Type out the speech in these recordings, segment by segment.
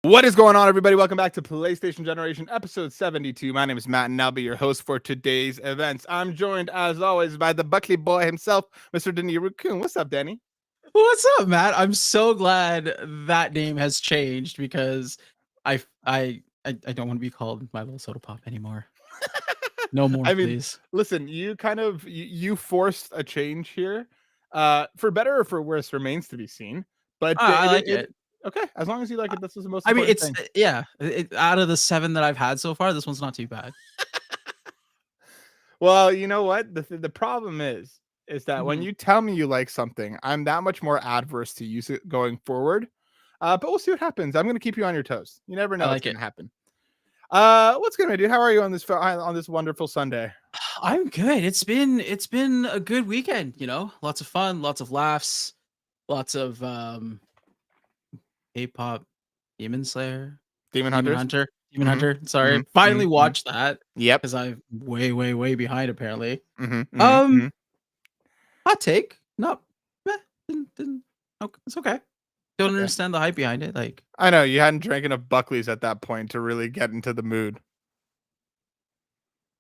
What is going on, everybody? Welcome back to PlayStation Generation episode 72. My name is Matt, and I'll be your host for today's events. I'm joined, as always, by the Buckley boy himself, Mr. Denny Raccoon. What's up, Danny? What's up, Matt? I'm so glad that name has changed because I don't want to be called my little soda pop anymore. No more, I mean, please. listen, you forced a change here. For better or for worse remains to be seen. But I like it. Okay, as long as you like it, that's the most I mean, important thing. out of the 7 that I've had so far, this one's not too bad. Well, you know what? The problem is that when Mhm. you tell me you like something, I'm that much more adverse to use it going forward. But we'll see what happens. I'm going to keep you on your toes. You never know I what's like going it. to happen. What's going to do? How are you on this wonderful Sunday? I'm good. It's been a good weekend, Lots of fun, lots of laughs, lots of K-pop, Demon Slayer, Demon Demon Hunters? Hunter, Demon Mhm, Hunter. Sorry. mhm, Finally mhm, mhm. watched that Yep. because I'm way behind apparently. Mhm, mhm, Um mhm. Hot take. No, didn't it's okay. Don't Okay. understand the hype behind it. Like, I know you hadn't drank enough Buckleys at that point to really get into the mood.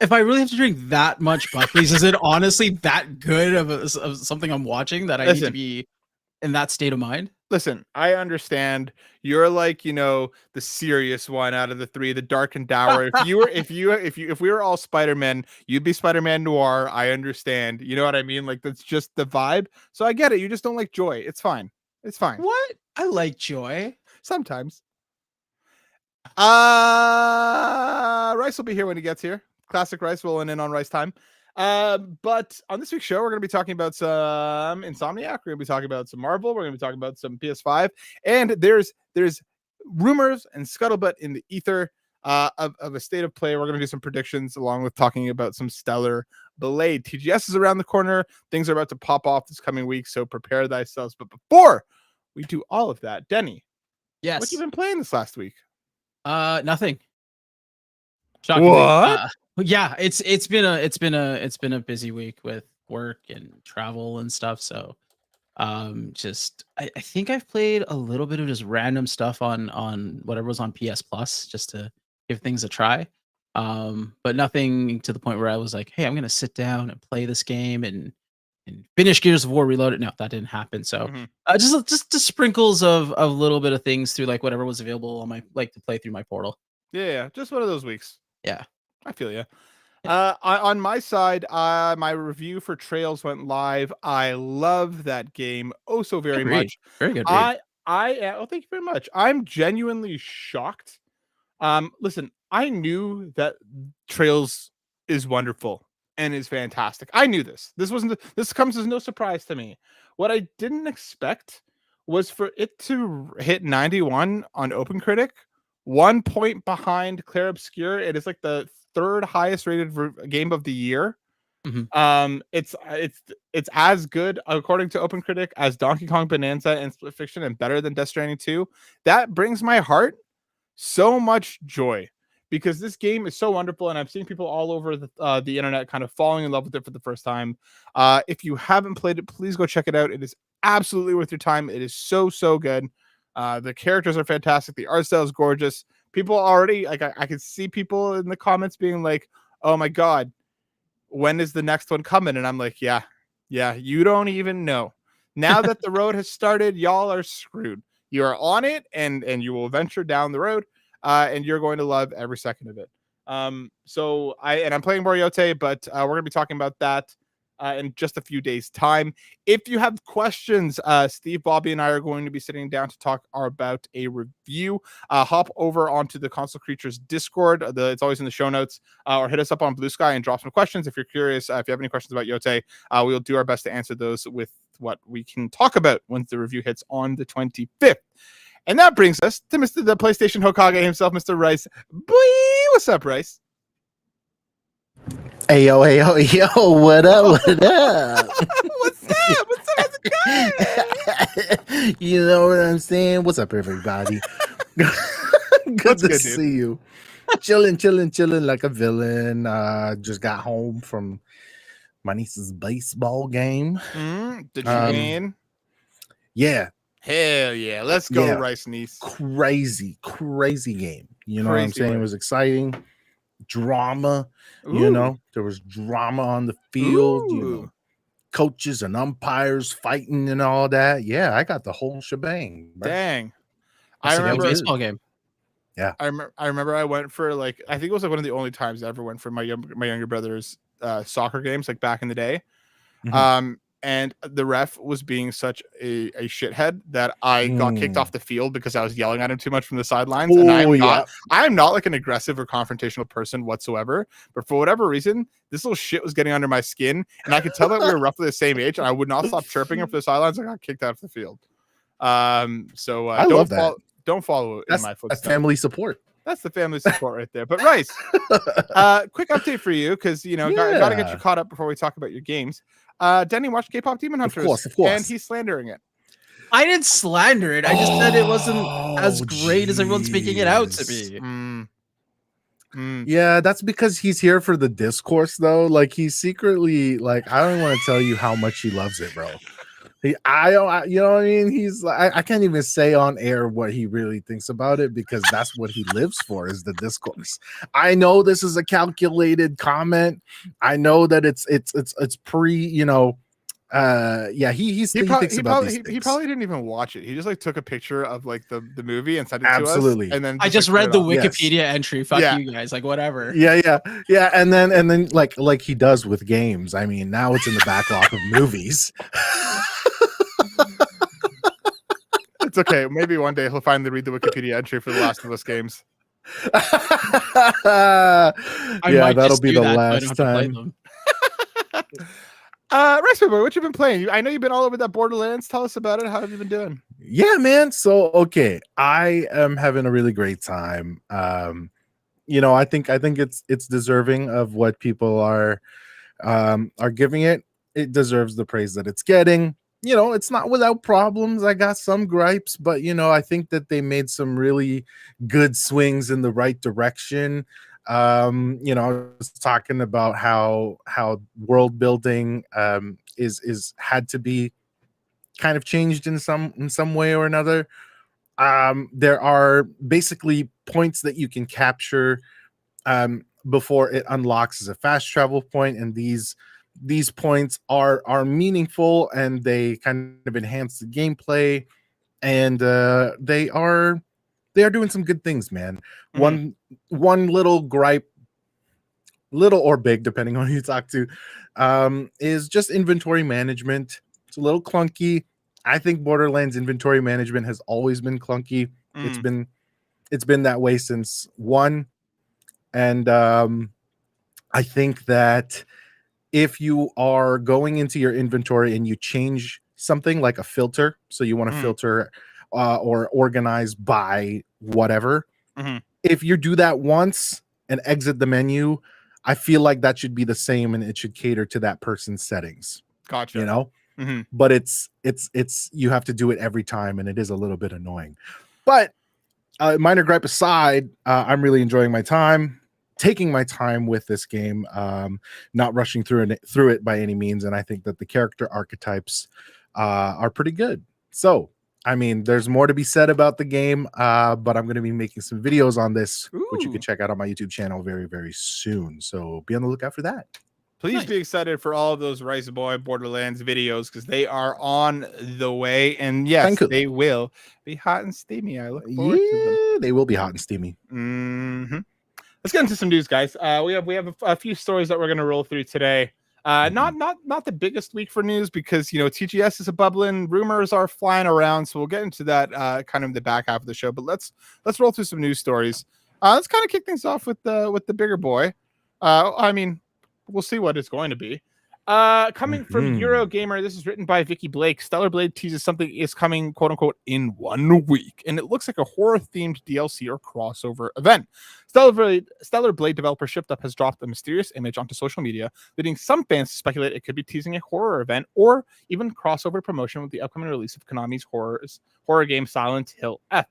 if I really have to drink that much Buckley's, is it honestly that good of something I'm watching that I need to Listen, be in that state of mind? listen, I understand you're like, the serious one out of the three, the dark and dour. If we were all Spider-Man, you'd be Spider-Man Noir. I understand. You know what I mean? Like that's just the vibe. So I get it. You just don't like joy. It's fine. It's fine. What? I like joy. Sometimes. Rice will be here when he gets here. Classic Rice rolling in on Rice time. But on this week's show, we're going to be talking about some Insomniac. We're going to be talking about some Marvel. We're going to be talking about some PS5. And there's rumors and scuttlebutt in the ether of a state of play. We're going to do some predictions along with talking about some stellar Blade. TGS is around the corner. Things are about to pop off this coming week, so prepare thyself. But before we do all of that, Denny, what you Yes. been playing this last week? Nothing. Shockingly. What? Yeah, it's been a busy week with work and travel and stuff. So just I think I've played a little bit of just random stuff on whatever was on PS Plus just to give things a try. But nothing to the point where I was like, hey, I'm gonna sit down and play this game and finish Gears of War Reloaded. No, that didn't happen. So Mm-hmm. just sprinkles of a little bit of things through like whatever was available on my like to play through my portal. Yeah, just one of those weeks. Yeah. I feel you. Yeah. On my side, my review for Trails went live. I love that game oh so very Good read. much. Very good read. I thank you very much. I'm genuinely shocked. Listen, I knew that Trails is wonderful and is fantastic. I knew this. This comes as no surprise to me. What I didn't expect was for it to hit 91 on OpenCritic, 1 point behind Clair Obscur. It is like the third highest rated game of the year. Mhm. It's as good according to OpenCritic as Donkey Kong Bonanza and Split Fiction, and better than Death Stranding 2. That brings my heart so much joy because this game is so wonderful, and I've seen people all over the internet kind of falling in love with it for the first time. If you haven't played it, please go check it out. It is absolutely worth your time. It is so good. The characters are fantastic. The art style is gorgeous. People already like I could see people in the comments being like, "Oh my god, when is the next one coming?" And I'm like, yeah, you don't even know. Now that the road has started, y'all are screwed. You are on it, and you will venture down the road, and you're going to love every second of it. So I'm playing Moriote, but we're gonna be talking about that in just a few days' time. If you have questions, Steve, Bobby, and I are going to be sitting down to talk about a review. Hop over onto the Console Creatures Discord. It's always in the show notes, or hit us up on Bluesky and drop some questions if you're curious. If you have any questions about Yote, we'll do our best to answer those with what we can talk about once the review hits on the 25th. And that brings us to the PlayStation Hokage himself, Mr. Rice. Boy, what's up, Rice? Hey yo, what up? What up? What's up? How's it going? You know what I'm saying? What's up, everybody? Good to see you. Chilling like a villain. Just got home from my niece's baseball game. Did you win? Yeah, Hell yeah. Let's go, Yeah. Rice Niece. Crazy game. You know what I'm Crazy saying? way. It was exciting. Drama, Ooh. there was drama on the field, Ooh. coaches and umpires fighting and all that. Yeah, I got the whole shebang. Bro. Dang. That's I a good remember baseball game. Yeah. I remember I went for like I think it was like one of the only times I ever went for my younger brother's soccer games like back in the day. Mhm. And the ref was being such a shithead that I got kicked off the field because I was yelling at him too much from the sidelines. And Oh, yeah. I am not like an aggressive or confrontational person whatsoever. But for whatever reason, this little shit was getting under my skin, and I could tell that we were roughly the same age, and I would not stop chirping him for the sidelines. I got kicked out of the field. So I love that. Don't follow That's in my a footsteps. family support. That's the family support right there. But Rice, quick update for you because got to get you caught up before we talk about your games. Denny watched K-pop Demon Hunters, of course, and he's slandering it. I didn't slander it. I just said it wasn't as great as everyone's making it out to be. Yeah, that's because he's here for the discourse, though. Like he's secretly like I don't want to tell you how much he loves it, bro. You know what I mean? He's like, I can't even say on air what he really thinks about it because that's what he lives for is the discourse. I know this is a calculated comment. I know that it's pre, he thinks about these things. He probably didn't even watch it. He just like took a picture of like the movie and sent it Absolutely. to us. And then I just read the Wikipedia. Wikipedia entry. Fuck you guys, like whatever. Yeah. And then like he does with games. I mean, now it's in the backlog of movies. It's okay. Maybe one day he'll finally read the Wikipedia entry for the Last of Us games. That'll be the last time. Rice Boy, what you been playing? I know you've been all over that Borderlands. Tell us about it. How have you been doing? Yeah, man. So okay, I am having a really great time. I think it's deserving of what people are giving it. It deserves the praise that it's getting. It's not without problems. I got some gripes, but I think that they made some really good swings in the right direction. I was talking about how world building is had to be kind of changed in some way or another. There are basically points that you can capture before it unlocks as a fast travel point, and these points are meaningful and they kind of enhance the gameplay, and they are doing some good things, man. One little gripe, little or big depending on who you talk to, is just inventory management. It's a little clunky. I think Borderlands inventory management has always been clunky. It's been that way since 1, and I think that if you are going into your inventory and you change something like a filter, so you want to filter or organize by whatever, if you do that once and exit the menu, I feel like that should be the same and it should cater to that person's settings. Gotcha. But it's you have to do it every time, and it is a little bit annoying. But minor gripe aside, I'm really enjoying my time. Taking my time with this game, not rushing through it by any means, and I think that the character archetypes are pretty good. So, I mean, there's more to be said about the game, but I'm going to be making some videos on this, which you can check out on my YouTube channel very, very soon. So be on the lookout for that. Please be excited for all of those Rice Boy Borderlands videos because they are on the way, and yes, they will be hot and steamy. I look forward to them. They will be hot and steamy. Let's get into some news, guys. We have a few stories that we're going to roll through today. Not the biggest week for news because TGS is a bubbling, rumors are flying around, so we'll get into that kind of in the back half of the show. But let's roll through some news stories. Let's kind of kick things off with the bigger boy. I mean, we'll see what it's going to be. Coming from Eurogamer, this is written by Vicky Blake. Stellar Blade teases something is coming, quote unquote, in 1 week, and it looks like a horror-themed DLC or crossover event. Stellar Blade developer ShiftUp has dropped a mysterious image onto social media, leading some fans to speculate it could be teasing a horror event or even crossover promotion with the upcoming release of Konami's horror game Silent Hill F.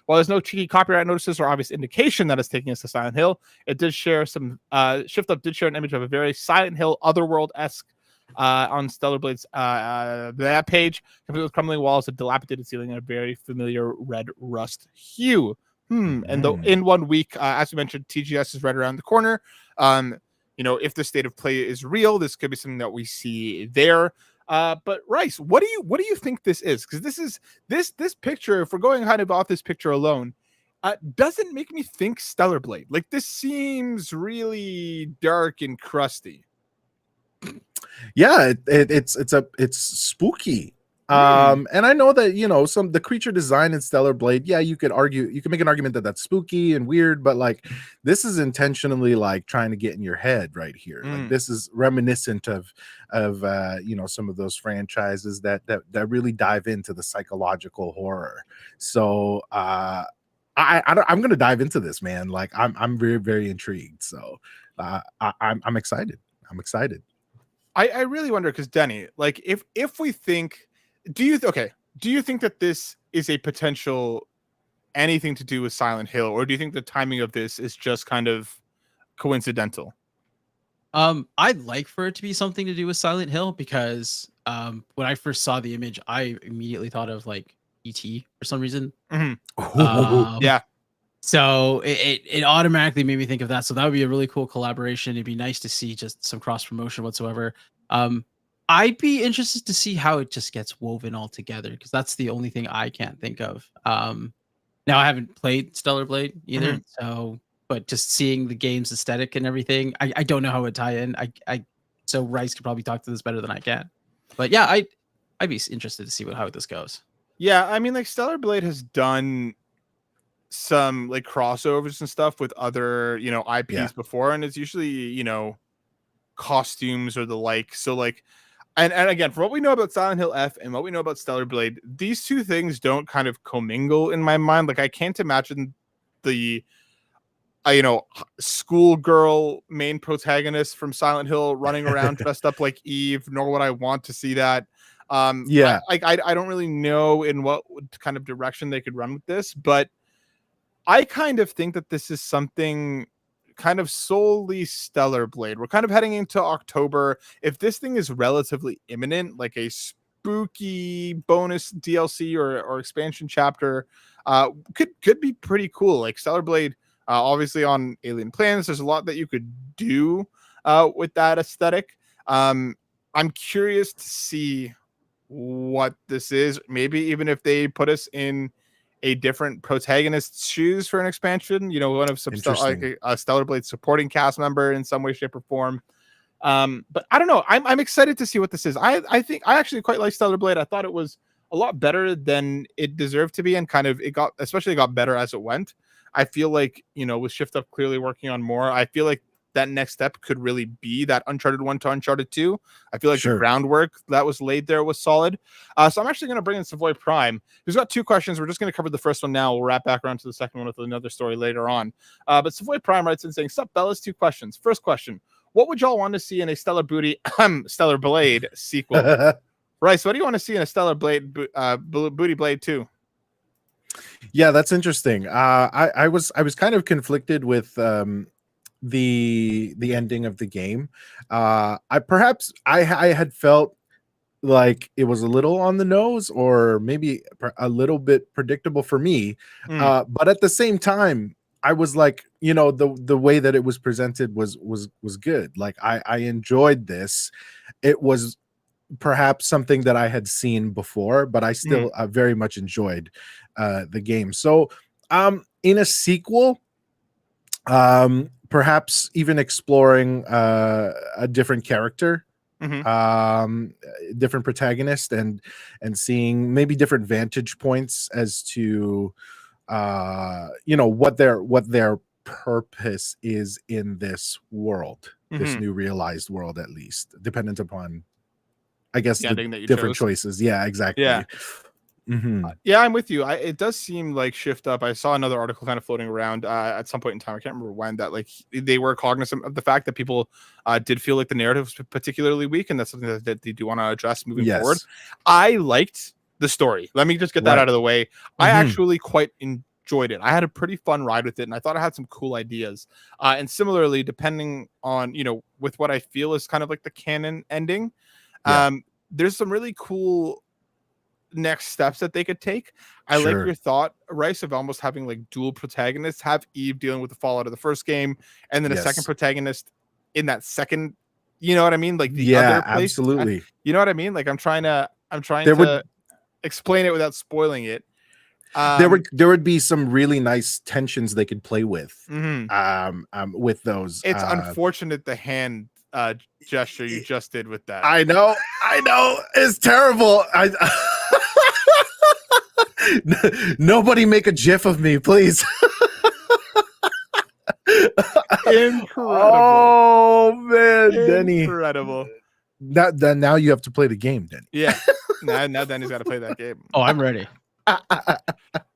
While there's no cheeky copyright notices or obvious indication that it's taking us to Silent Hill, it did share some. ShiftUp did share an image of a very Silent Hill Otherworld-esque on Stellar Blade's that page, complete with crumbling walls, a dilapidated ceiling, and a very familiar red rust hue. And in 1 week, as we mentioned, TGS is right around the corner. If the state of play is real, this could be something that we see there. But Rice, what do you think this is? Because this picture, if we're going kind of off this picture alone, doesn't make me think Stellar Blade. Like, this seems really dark and crusty. Yeah, it's spooky. And I know that the creature design in Stellar Blade, yeah, you can make an argument that that's spooky and weird, but like this is intentionally like trying to get in your head right here. Like, this is reminiscent of some of those franchises that really dive into the psychological horror. So I'm gonna dive into this, man. Like, I'm very, very intrigued. So I'm excited. I'm excited. I really wonder, because Denny, like, if we think, do you think that this is a potential anything to do with Silent Hill, or do you think the timing of this is just kind of coincidental? I'd like for it to be something to do with Silent Hill, because when I first saw the image, I immediately thought of like E.T. for some reason. Yeah. So it automatically made me think of that. So that would be a really cool collaboration. It'd be nice to see just some cross promotion whatsoever. I'd be interested to see how it just gets woven all together, because that's the only thing I can't think of. Now, I haven't played Stellar Blade either, but just seeing the game's aesthetic and everything, I don't know how it would tie in. So Rice could probably talk to this better than I can. But yeah, I'd be interested to see how this goes. Yeah, I mean, like, Stellar Blade has done some like crossovers and stuff with other IPs before, and it's usually costumes or the like. So like, and again, for what we know about Silent Hill F and what we know about Stellar Blade, these two things don't kind of commingle in my mind. Like, I can't imagine the schoolgirl main protagonist from Silent Hill running around dressed up like Eve, nor would I want to see that. I don't really know in what kind of direction they could run with this, but I kind of think that this is something kind of solely Stellar Blade. We're kind of heading into October. If this thing is relatively imminent, like a spooky bonus DLC or expansion chapter, could be pretty cool. Like, Stellar Blade, obviously on alien planets, there's a lot that you could do with that aesthetic. I'm curious to see what this is. Maybe even if they put us in a different protagonist's shoes for an expansion, one of some like a Stellar Blade supporting cast member in some way, shape, or form. But I don't know. I'm excited to see what this is. I think I actually quite like Stellar Blade. I thought it was a lot better than it deserved to be, and kind of it got better as it went. I feel like, with Shift Up clearly working on more, I feel like that next step could really be that Uncharted 1 to Uncharted 2. I feel like the groundwork that was laid there was solid. So I'm actually going to bring in Savoy Prime, who's got two questions. We're just going to cover the first one now. We'll wrap back around to the second one with another story later on. But Savoy Prime writes in saying, "Sup, Bellas, two questions. First question, what would y'all want to see in a Stellar Blade sequel?" Rice, what do you want to see in a Stellar Blade Booty Blade 2? Yeah, that's interesting. I was kind of conflicted with the ending of the game. I had felt like it was a little on the nose, or maybe a little bit predictable for me. But at the same time, I was like, the way that it was presented was good. Like, I enjoyed this. It was perhaps something that I had seen before, but I still very much enjoyed the game. So in a sequel, perhaps even exploring a different character, different protagonist, and seeing maybe different vantage points as to what their purpose is in this world, this new realized world, at least dependent upon, I guess, the different choices. Yeah, exactly. Yeah. Yeah, I'm with you. It does seem like Shift Up. I saw another article kind of floating around at some point in time. I can't remember when, that like they were cognizant of the fact that people did feel like the narrative was particularly weak, and that's something that they do want to address moving forward. I liked the story. Let me just get that out of the way. I actually quite enjoyed it. I had a pretty fun ride with it, and I thought I had some cool ideas. And similarly, depending on, with what I feel is kind of like the canon ending, Yeah. there's some really cool next steps that they could take. I like Sure. your thought, Rice, of almost having like dual protagonists, have Eve dealing with the fallout of the first game, and then a second Yes. protagonist in that second, you know what I mean? Like the Yeah, other place. absolutely. You know what I mean? Like I'm trying to There would explain it without spoiling it. there would be some really nice tensions they could play with. With those. It's unfortunate the hand gesture you just did with that. I know, it's terrible. Nobody make a gif of me, please. Incredible. Oh man, Denny. Incredible. Now you have to play the game, Denny. Yeah. Now Denny's got to play that game. Oh, I'm ready.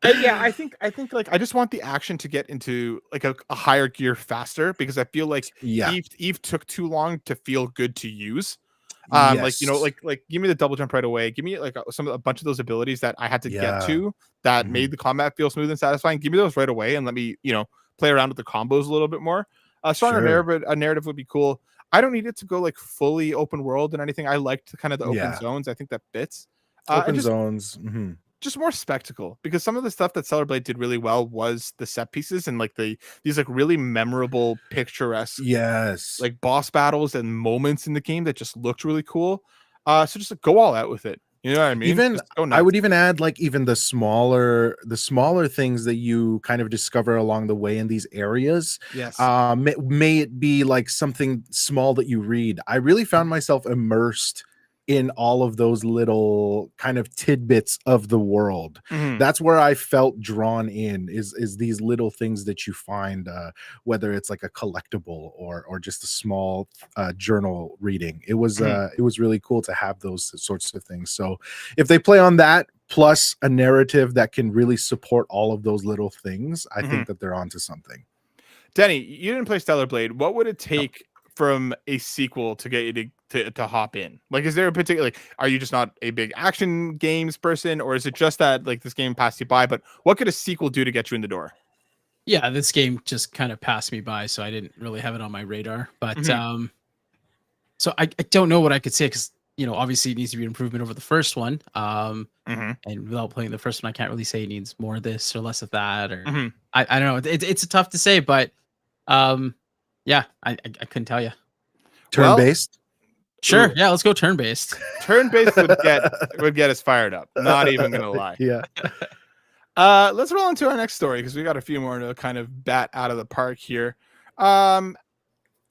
Yeah, I think like I just want the action to get into like a higher gear faster, because I feel like Eve took too long to feel good to use. Like give me the double jump right away. Give me like a bunch of those abilities that I had to get to that made the combat feel smooth and satisfying. Give me those right away and let me play around with the combos a little bit more. A stronger narrative would be cool. I don't need it to go like fully open world and anything. I liked kind of the open zones. I think that fits. Open zones. Just more spectacle, because some of the stuff that Stellar Blade did really well was the set pieces and like these like really memorable, picturesque, like boss battles and moments in the game that just looked really cool. So just like, go all out with it. You know what I mean? Even I would even add like even the smaller things that you kind of discover along the way in these areas. Yes. May it be like something small that you read. I really found myself immersed in all of those little kind of tidbits of the world. That's where I felt drawn in, is these little things that you find, whether it's like a collectible or just a small journal reading. It was really cool to have those sorts of things. So if they play on that plus a narrative that can really support all of those little things, I think that they're onto something. Denny, you didn't play Stellar Blade. What would it take from a sequel to get you to hop in? Like, is there a particular, like, are you just not a big action games person, or is it just that like this game passed you by? But what could a sequel do to get you in the door? Yeah, this game just kind of passed me by, so I didn't really have it on my radar. But so I don't know what I could say, because obviously it needs to be an improvement over the first one. And without playing the first one, I can't really say it needs more of this or less of that, or I don't know. It's tough to say, but yeah, I couldn't tell you. Turn-based? Sure. Yeah, let's go turn-based. Turn-based would get us fired up. Not even gonna lie. Yeah. Let's roll into our next story, because we got a few more to kind of bat out of the park here.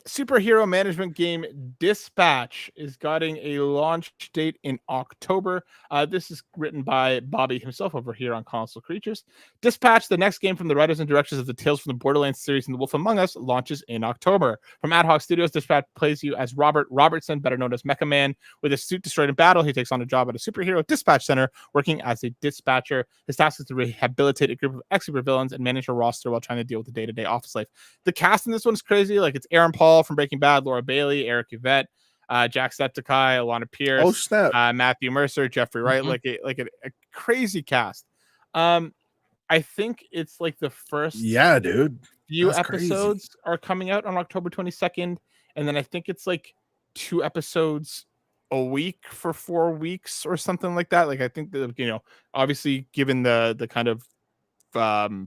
Superhero management game Dispatch is getting a launch date in October. This is written by Bobby himself over here on Console Creatures. Dispatch, the next game from the writers and directors of the Tales from the Borderlands series and The Wolf Among Us, launches in October. From Ad Hoc Studios, Dispatch plays you as Robert Robertson, better known as Mecha Man. With his suit destroyed in battle, he takes on a job at a superhero dispatch center, working as a dispatcher. His task is to rehabilitate a group of ex-supervillains and manage a roster while trying to deal with the day-to-day office life. The cast in this one is crazy. Like, it's Aaron Paul from Breaking Bad, Laura Bailey, Eric Yvette, Jacksepticeye, Alana Pierce, Matthew Mercer, Jeffrey Wright, like a crazy cast. I think it's like the first few episodes are coming out on October 22nd, and then I think it's like 2 episodes a week for 4 weeks or something like that. Like, I think that obviously given the kind of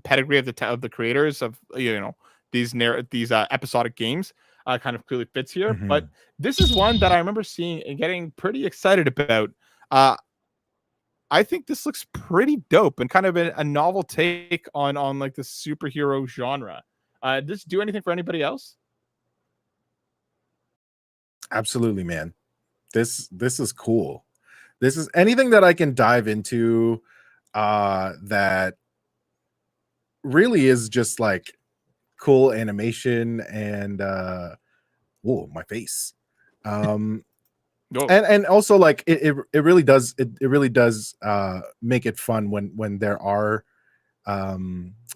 pedigree of the creators of these episodic games, kind of clearly fits here. But this is one that I remember seeing and getting pretty excited about. I think this looks pretty dope and kind of a novel take on like the superhero genre. Does this do anything for anybody else? Absolutely, man. This is cool. This is anything that I can dive into that really is just like cool animation and whoa, my face. And also like it really does make it fun when there are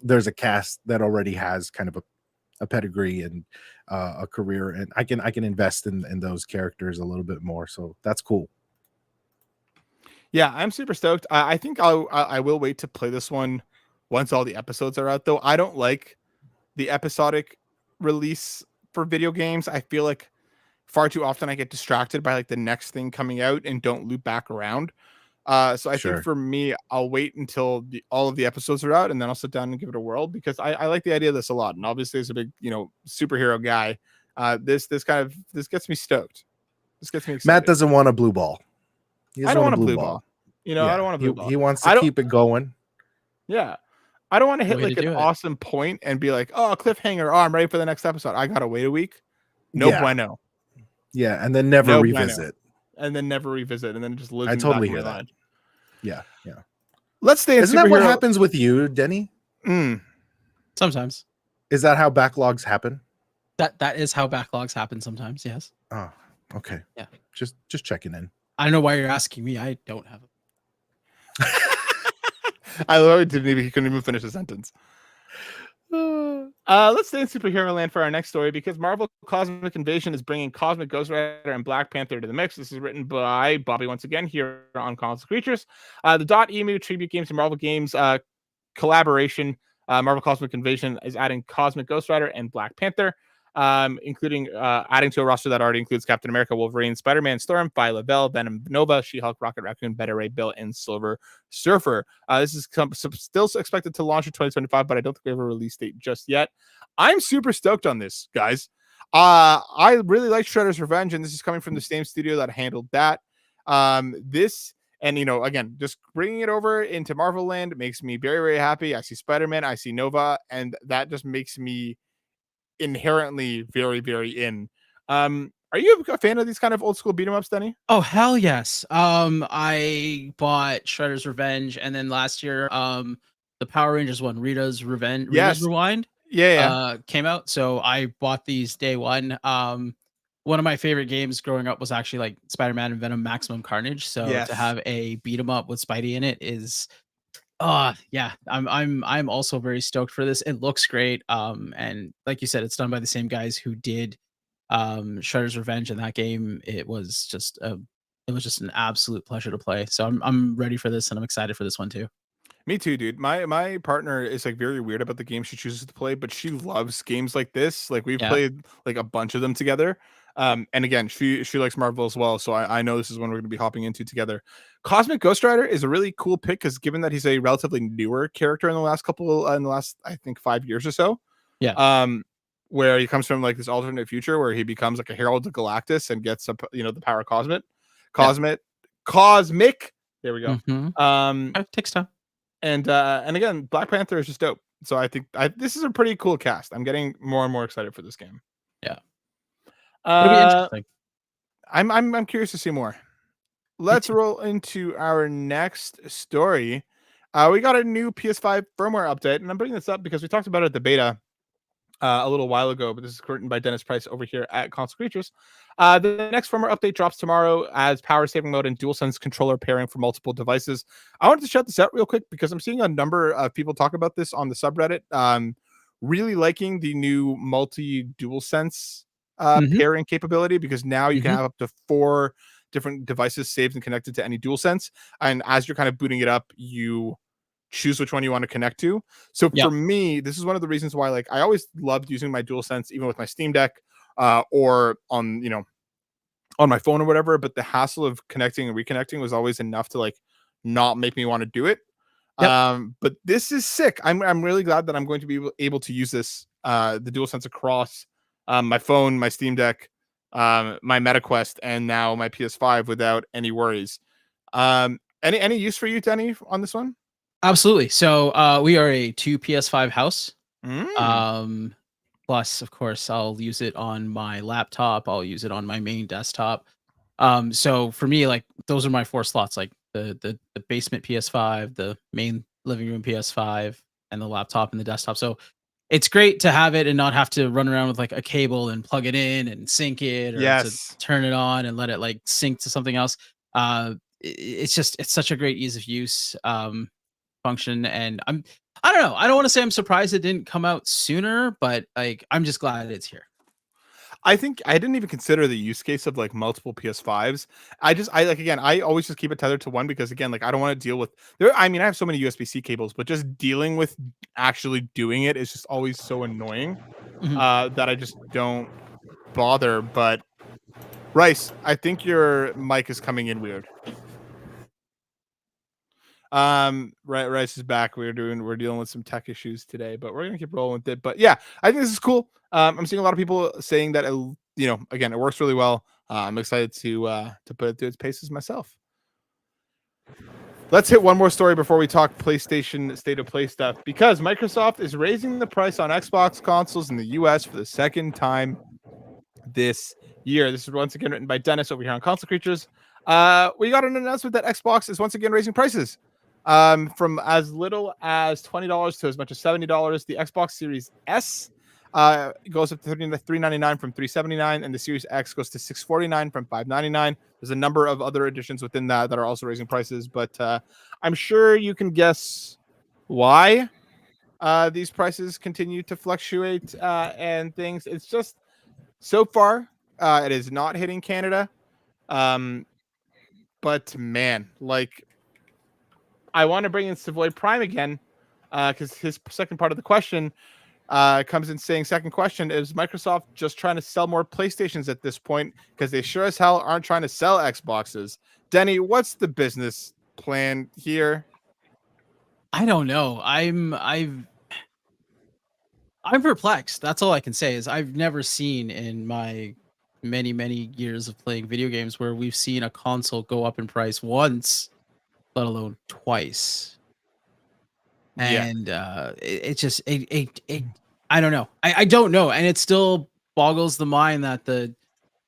there's a cast that already has kind of a pedigree and a career, and I can invest in those characters a little bit more, so that's cool. Yeah, I'm super stoked. I think I will wait to play this one once all the episodes are out, though. I don't like the episodic release for video games. I feel like far too often I get distracted by like the next thing coming out and don't loop back around. So I think Sure. for me, I'll wait until all of the episodes are out and then I'll sit down and give it a whirl because I like the idea of this a lot. And obviously, as a big superhero guy, this gets me stoked. This gets me excited. Matt doesn't want a blue ball. He I doesn't don't want want a blue ball. I don't want a blue ball. He wants I to don't. keep it going. Yeah. I don't want to hit Way to like an do it. awesome point and be like, oh, cliffhanger. Oh, I'm ready for the next episode. I gotta wait a week. No Yeah. bueno. Yeah, and then never No revisit. And then never revisit, and then it just lives I in the totally back of hear my that. mind. Yeah. Let's stay in Isn't that what superhero- happens with you, Denny? Sometimes Is that how backlogs happen? that is how backlogs happen sometimes. Yes. Oh, okay. Yeah. Just checking in. I don't know why you're asking me. I don't have a I love it. He couldn't even finish a sentence. Let's stay in superhero land for our next story because Marvel Cosmic Invasion is bringing Cosmic Ghost Rider and Black Panther to the mix. This is written by Bobby once again here on Console Creatures. The .emu Tribute Games and Marvel Games collaboration. Marvel Cosmic Invasion is adding Cosmic Ghost Rider and Black Panther, including adding to a roster that already includes Captain America, Wolverine, Spider-Man, Storm, Violet Bell, Venom, Nova, She-Hulk, Rocket Raccoon, Beta Ray Bill, and Silver Surfer. This is still expected to launch in 2025, but I don't think we have a release date just yet. I'm super stoked on this, guys. I really like Shredder's Revenge, and this is coming from the same studio that handled that. And again, just bringing it over into Marvel Land makes me very, very happy. I see Spider-Man, I see Nova, and that just makes me inherently very, very in. Are you a fan of these kind of old school beat 'em ups, Denny? Oh hell yes. I bought Shredder's Revenge, and then last year, the Power Rangers one, Rita's Revenge, Yes. Rita's Rewind, came out. So I bought these day one. One of my favorite games growing up was actually like Spider-Man and Venom Maximum Carnage. So Yes. to have a beat 'em up with Spidey in it is yeah, I'm also very stoked for this. It looks great. And like you said, it's done by the same guys who did Shredder's Revenge in that game. It was just an absolute pleasure to play. So I'm ready for this and I'm excited for this one too. Me too, dude. My partner is like very weird about the game she chooses to play, but she loves games like this. Like we've played like a bunch of them together. And again, she likes Marvel as well, so I know this is one we're going to be hopping into together. Cosmic Ghost Rider is a really cool pick because given that he's a relatively newer character in the last I think 5 years or so, where he comes from like this alternate future where he becomes like a herald of Galactus and gets the power of cosmic. There we go. It takes time. And again, Black Panther is just dope. So I think this is a pretty cool cast. I'm getting more and more excited for this game. Yeah. It'll be interesting. I'm curious to see more. Let's roll into our next story. We got a new PS5 firmware update, and I'm bringing this up because we talked about it at the beta a little while ago, but this is written by Dennis Price over here at Console Creatures. The next firmware update drops tomorrow as power saving mode and DualSense controller pairing for multiple devices. I wanted to shout this out real quick because I'm seeing a number of people talk about this on the subreddit. Really liking the new multi DualSense pairing capability because now you can have up to 4 different devices saved and connected to any DualSense, and as you're kind of booting it up, you choose which one you want to connect to. So for me, this is one of the reasons why like I always loved using my DualSense even with my Steam Deck or on my phone or whatever, but the hassle of connecting and reconnecting was always enough to like not make me want to do it. But this is sick. I'm really glad that I'm going to be able to use this the DualSense across my phone, my Steam Deck, my MetaQuest, and now my PS5 without any worries. Any use for you, Denny, on this one? Absolutely. So we are a 2 PS5 house. Plus, of course, I'll use it on my laptop. I'll use it on my main desktop. So for me, like those are my 4 slots, like the basement PS5, the main living room PS5, and the laptop and the desktop. So it's great to have it and not have to run around with like a cable and plug it in and sync it or to turn it on and let it like sync to something else. It's such a great ease of use function, and I don't know. I don't want to say I'm surprised it didn't come out sooner, but like I'm just glad it's here. I think I didn't even consider the use case of like multiple PS5s. I like, again, I always just keep it tethered to one because, again, like I don't want to deal with there. I mean, I have so many USB-C cables, but just dealing with actually doing it is just always so annoying that I just don't bother. But Rice, I think your mic is coming in weird. Rice is back. We're dealing with some tech issues today, but we're gonna keep rolling with it. But yeah, I think this is cool. I'm seeing a lot of people saying that again, it works really well. I'm excited to put it through its paces myself. Let's hit one more story before we talk PlayStation State of Play stuff, because Microsoft is raising the price on Xbox consoles in the US for the second time this year. This is once again written by Dennis over here on Console Creatures. We got an announcement that Xbox is once again raising prices from as little as $20 to as much as $70. The Xbox Series S goes up to $399 from $379, and the Series X goes to $649 from $599. There's a number of other additions within that are also raising prices, but I'm sure you can guess why these prices continue to fluctuate and things. It's just so far it is not hitting Canada. But man, like, I want to bring in Savoy Prime again because his second part of the question comes in saying, second question, is Microsoft just trying to sell more PlayStations at this point? Because they sure as hell aren't trying to sell Xboxes. Denny, what's the business plan here? I don't know. I'm perplexed. That's all I can say is I've never seen in my many years of playing video games where we've seen a console go up in price once, let alone twice. And it just I don't know. I don't know, and it still boggles the mind that the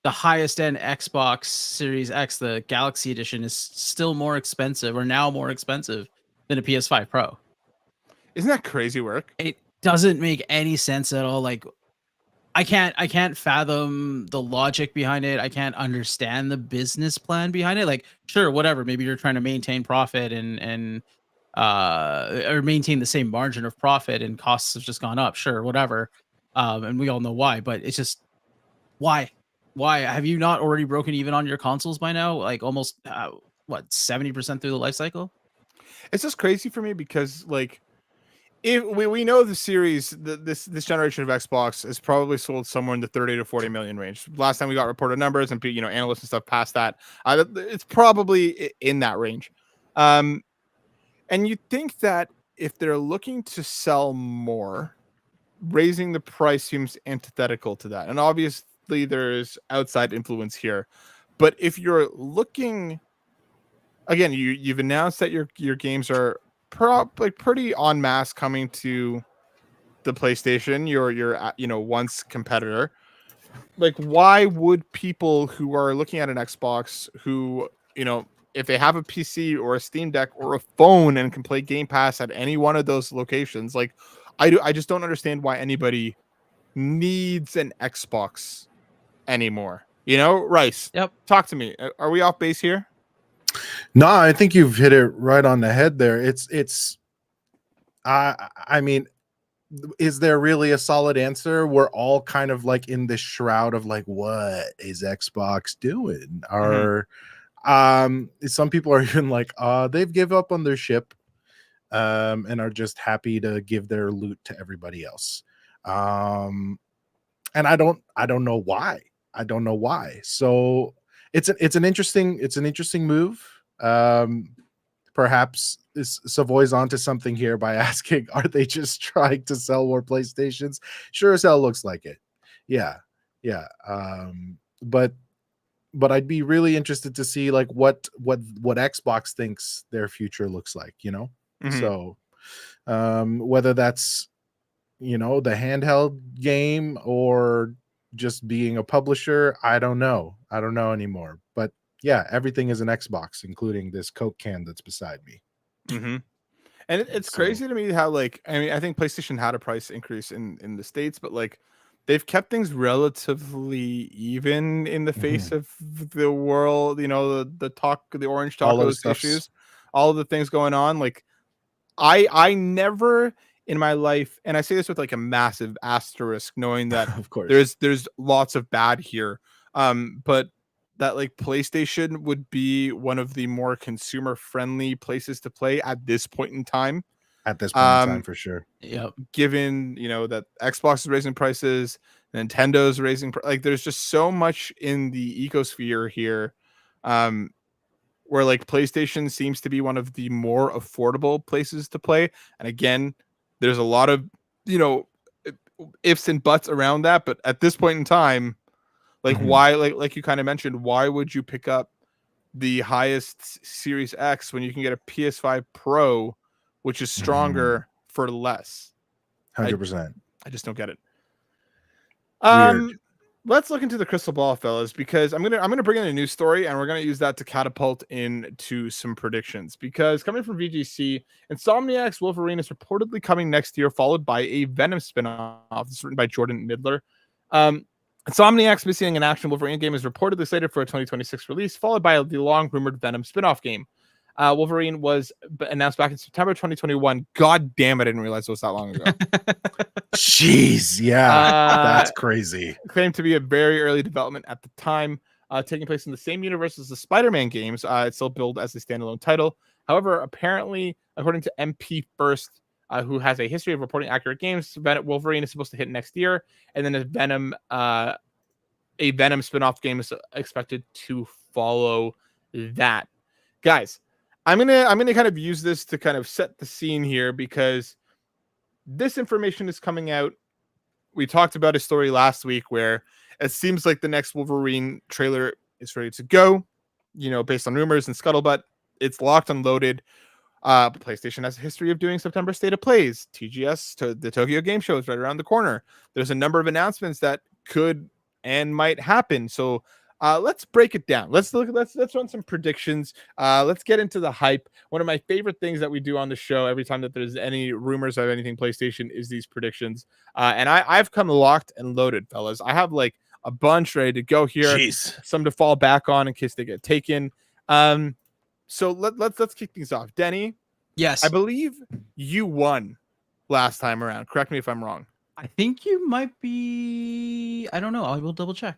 highest end Xbox Series X, the Galaxy Edition, is still more expensive, or now more expensive than a PS5 Pro. Isn't that crazy work? It doesn't make any sense at all. Like, I can't fathom the logic behind it. I can't understand the business plan behind it. Like, sure, whatever. Maybe you're trying to maintain profit and or maintain the same margin of profit, and costs have just gone up. Sure, whatever. And we all know why, but it's just why have you not already broken even on your consoles by now? Like almost 70% through the life cycle? It's just crazy for me because, like, if we know the series, this generation of Xbox is probably sold somewhere in the 30 to 40 million range. Last time we got reported numbers and analysts and stuff past that, it's probably in that range. And you'd think that if they're looking to sell more, raising the price seems antithetical to that. And obviously there's outside influence here. But if you're looking, again, you've announced that your games are pretty en masse coming to the PlayStation, your once competitor. Like, why would people who are looking at an Xbox, who, if they have a PC or a Steam Deck or a phone and can play Game Pass at any one of those locations, like, I just don't understand why anybody needs an Xbox anymore. Rice. Yep. Talk to me. Are we off base here? No, I think you've hit it right on the head there. I mean, is there really a solid answer? We're all kind of like in this shroud of like, what is Xbox doing? Or some people are even like, they've give up on their ship and are just happy to give their loot to everybody else. And I don't know why. I don't know why. So it's an interesting move. Perhaps Savoy's onto something here by asking, are they just trying to sell more PlayStations? Sure as hell looks like it. Yeah. But I'd be really interested to see like what Xbox thinks their future looks like, Mm-hmm. So whether that's the handheld game or just being a publisher, I don't know anymore. But yeah, everything is an Xbox, including this Coke can that's beside me. Mm-hmm. And it's crazy to me how, like, I mean, I think PlayStation had a price increase in the States, but like they've kept things relatively even in the face of the world, the orange tacos issues, all of the things going on. Like, I never in my life, and I say this with like a massive asterisk, knowing that Of course. there's lots of bad here. But that like PlayStation would be one of the more consumer friendly places to play at this point in time. At this point in time, for sure. Yep. Given that Xbox is raising prices, Nintendo's raising like there's just so much in the ecosphere here, where like PlayStation seems to be one of the more affordable places to play. And again, there's a lot of ifs and buts around that, but at this point in time, like why like you kind of mentioned, why would you pick up the highest Series X when you can get a PS5 Pro, which is stronger for less? 100%. I just don't get it. Weird. Let's look into the crystal ball, fellas, because I'm gonna bring in a news story, and we're gonna use that to catapult into some predictions. Because coming from VGC, Insomniac's Wolverine is reportedly coming next year, followed by a Venom spinoff. This is written by Jordan Midler. Insomniac's Missing in Action Wolverine game is reportedly slated for a 2026 release, followed by the long-rumored Venom spinoff game. Wolverine was announced back in September 2021. God damn it, I didn't realize it was that long ago. Jeez, yeah, that's crazy. Claimed to be a very early development at the time, taking place in the same universe as the Spider-Man games. It's still billed as a standalone title. However, apparently, according to MP First, who has a history of reporting accurate games, Wolverine is supposed to hit next year, and then a Venom spinoff game is expected to follow that. Guys, I'm gonna kind of use this to kind of set the scene here, because this information is coming out. We talked about a story last week where it seems like the next Wolverine trailer is ready to go, based on rumors and scuttlebutt. It's locked and loaded. PlayStation has a history of doing September State of Plays. TGS, the Tokyo Game Show, is right around the corner. There's a number of announcements that could and might happen. So let's break it down. Let's run some predictions. Let's get into the hype. One of my favorite things that we do on the show every time that there's any rumors of anything PlayStation is these predictions. And I've come locked and loaded, fellas. I have like a bunch ready to go here. Jeez. Some to fall back on in case they get taken. So let's kick things off. Denny, Yes. I believe you won last time around. Correct me if I'm wrong. I think you might be. I don't know. I will double check.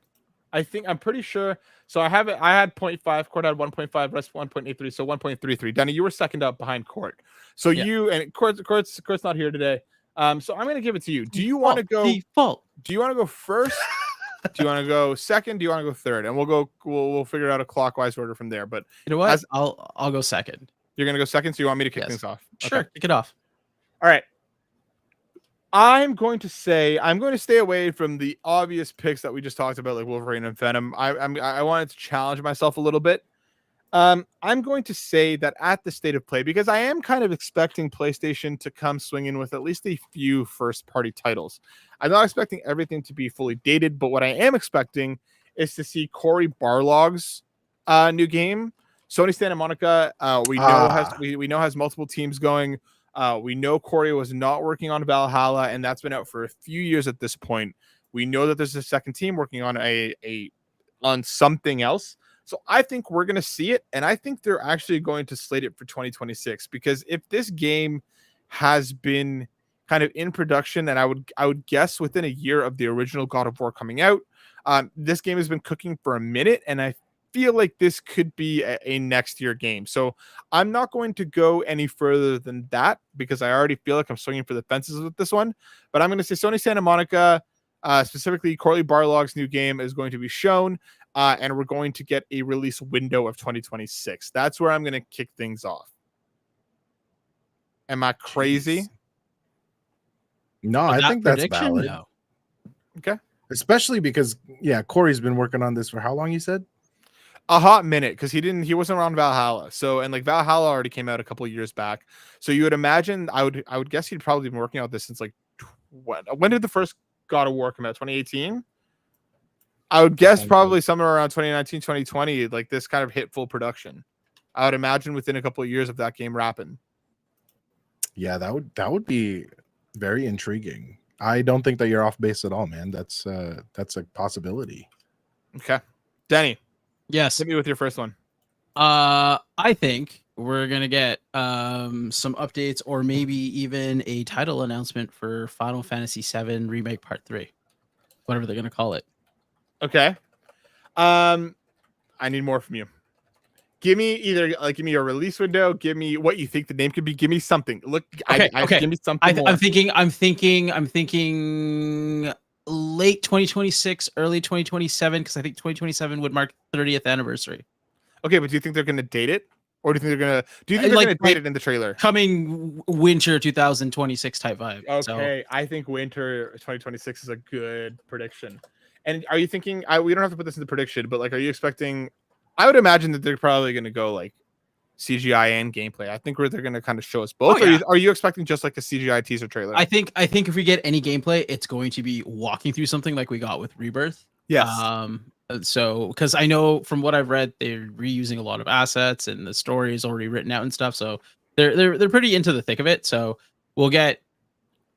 I'm pretty sure. So I had 0.5. Court had 1.5. Rest 1.83. So 1.33. Denny, you were second up behind Court. So you and Court's not here today. So I'm gonna give it to you. Do you want to go default? Do you want to go first? Do you want to go second? Do you want to go third? And we'll figure out a clockwise order from there. But you know what? I'll go second. You're gonna go second. So you want me to kick things off? Sure. Okay. Kick it off. All right. I'm going to stay away from the obvious picks that we just talked about, like Wolverine and Venom. I wanted to challenge myself a little bit. I'm going to say that at the State of Play, because I am kind of expecting PlayStation to come swinging with at least a few first-party titles. I'm not expecting everything to be fully dated, but what I am expecting is to see Cory Barlog's new game. Sony Santa Monica, we know has multiple teams going. We know Cory was not working on Valhalla, and that's been out for a few years at this point. We know that there's a second team working on on something else. So I think we're going to see it, and I think they're actually going to slate it for 2026, because if this game has been kind of in production, and I would guess within a year of the original God of War coming out, this game has been cooking for a minute, and I feel like this could be a next year game. So I'm not going to go any further than that, because I already feel like I'm swinging for the fences with this one. But I'm going to say Sony Santa Monica, specifically Cory Barlog's new game, is going to be shown, and we're going to get a release window of 2026. That's where I'm going to kick things off. Am I crazy? Jeez. No, I think that's valid. No. Okay. Especially because, Cory's been working on this for how long, you said? A hot minute, because he wasn't around Valhalla. So, and like Valhalla already came out a couple of years back. So you would imagine, I would guess he'd probably been working on this since like when did the first God of War come out? 2018? I would guess probably somewhere around 2019, 2020, like this kind of hit full production. I would imagine within a couple of years of that game wrapping. Yeah, that would be very intriguing. I don't think that you're off base at all, man. That's a possibility. Okay. Denny. Yes. Hit me with your first one. I think we're gonna get some updates or maybe even a title announcement for Final Fantasy VII Remake Part 3, whatever they're gonna call it. Okay. I need more from you. Give me give me a release window. Give me what you think the name could be. Give me something. Look, Okay, okay. Give me something more. I'm thinking late 2026, early 2027, because I think 2027 would mark 30th anniversary. Okay, but do you think they're gonna date it, or do you think they're gonna? Do you think they're gonna date it in the trailer? Coming winter 2026 type vibe. Okay, I think winter 2026 is a good prediction. And are you thinking? We don't have to put this in the prediction, but like, are you expecting? I would imagine that they're probably gonna go like CGI and gameplay. I think where they're gonna kind of show us both. Oh, yeah. Are you expecting just like a CGI teaser trailer? I think if we get any gameplay, it's going to be walking through something like we got with Rebirth. Yes. So because I know from what I've read, they're reusing a lot of assets and the story is already written out and stuff. So they're pretty into the thick of it. So we'll get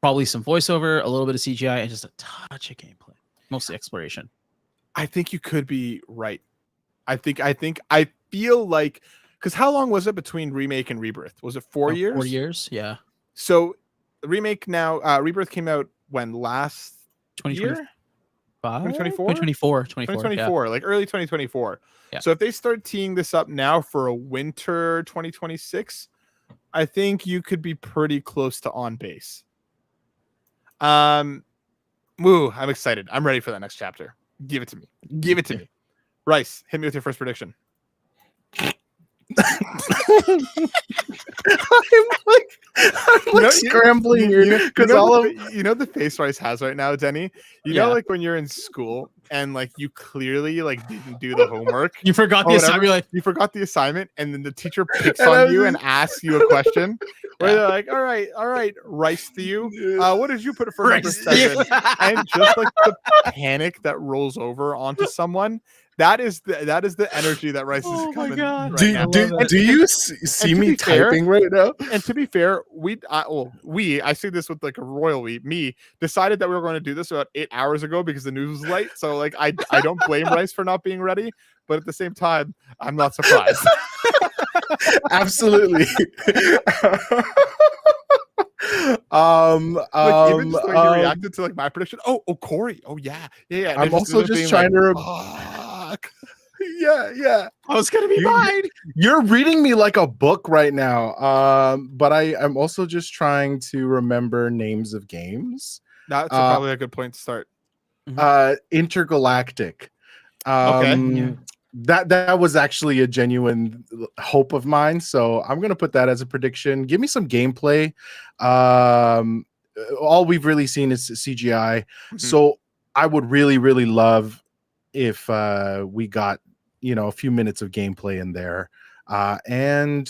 probably some voiceover, a little bit of CGI, and just a touch of gameplay, mostly exploration. I think you could be right. I feel like, because how long was it between remake and rebirth? Was it 4 years? 4 years, yeah. So the remake now, rebirth came out when last 2025? 2024? 2024, like early 2024. Yeah. So if they start teeing this up now for a winter 2026, I think you could be pretty close to on base. I'm excited. I'm ready for that next chapter. Give it to me. Give it to me. Rice, hit me with your first prediction. I'm like scrambling here because you know the face Rice has right now, Denny. You know, like when you're in school and like you clearly like didn't do the homework. You forgot the assignment. You forgot the assignment, and then the teacher picks on you and asks you a question. Where they're like, all right, Rice to you. What did you put for number 7? And just like the panic that rolls over onto someone. That is the energy that Rice is coming. God. Right do you see me typing right now? And to be fair, I see this with like a royal me decided that we were going to do this about 8 hours ago because the news was late. So like I don't blame Rice for not being ready, but at the same time, I'm not surprised. Absolutely. Even just the way he reacted to like my prediction. Oh, Corey. Oh yeah. I'm also just trying to. Yeah. I was gonna be mine. You're reading me like a book right now. But I'm also just trying to remember names of games. That's probably a good point to start. Intergalactic. Okay. Yeah. That was actually a genuine hope of mine, so I'm gonna put that as a prediction. Give me some gameplay. All we've really seen is CGI, so I would really love if we got a few minutes of gameplay in there, and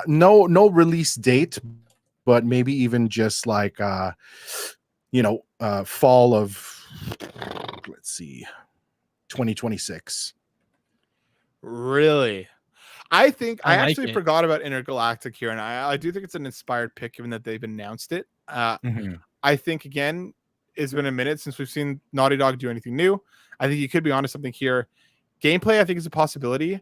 no release date, but maybe even just like fall of, let's see, 2026. Really? I think I actually it. forgot about Intergalactic here, and I do think it's an inspired pick given that they've announced it. I think again, it's been a minute since we've seen Naughty Dog do anything new. I think you could be onto something here. Gameplay, I think, is a possibility.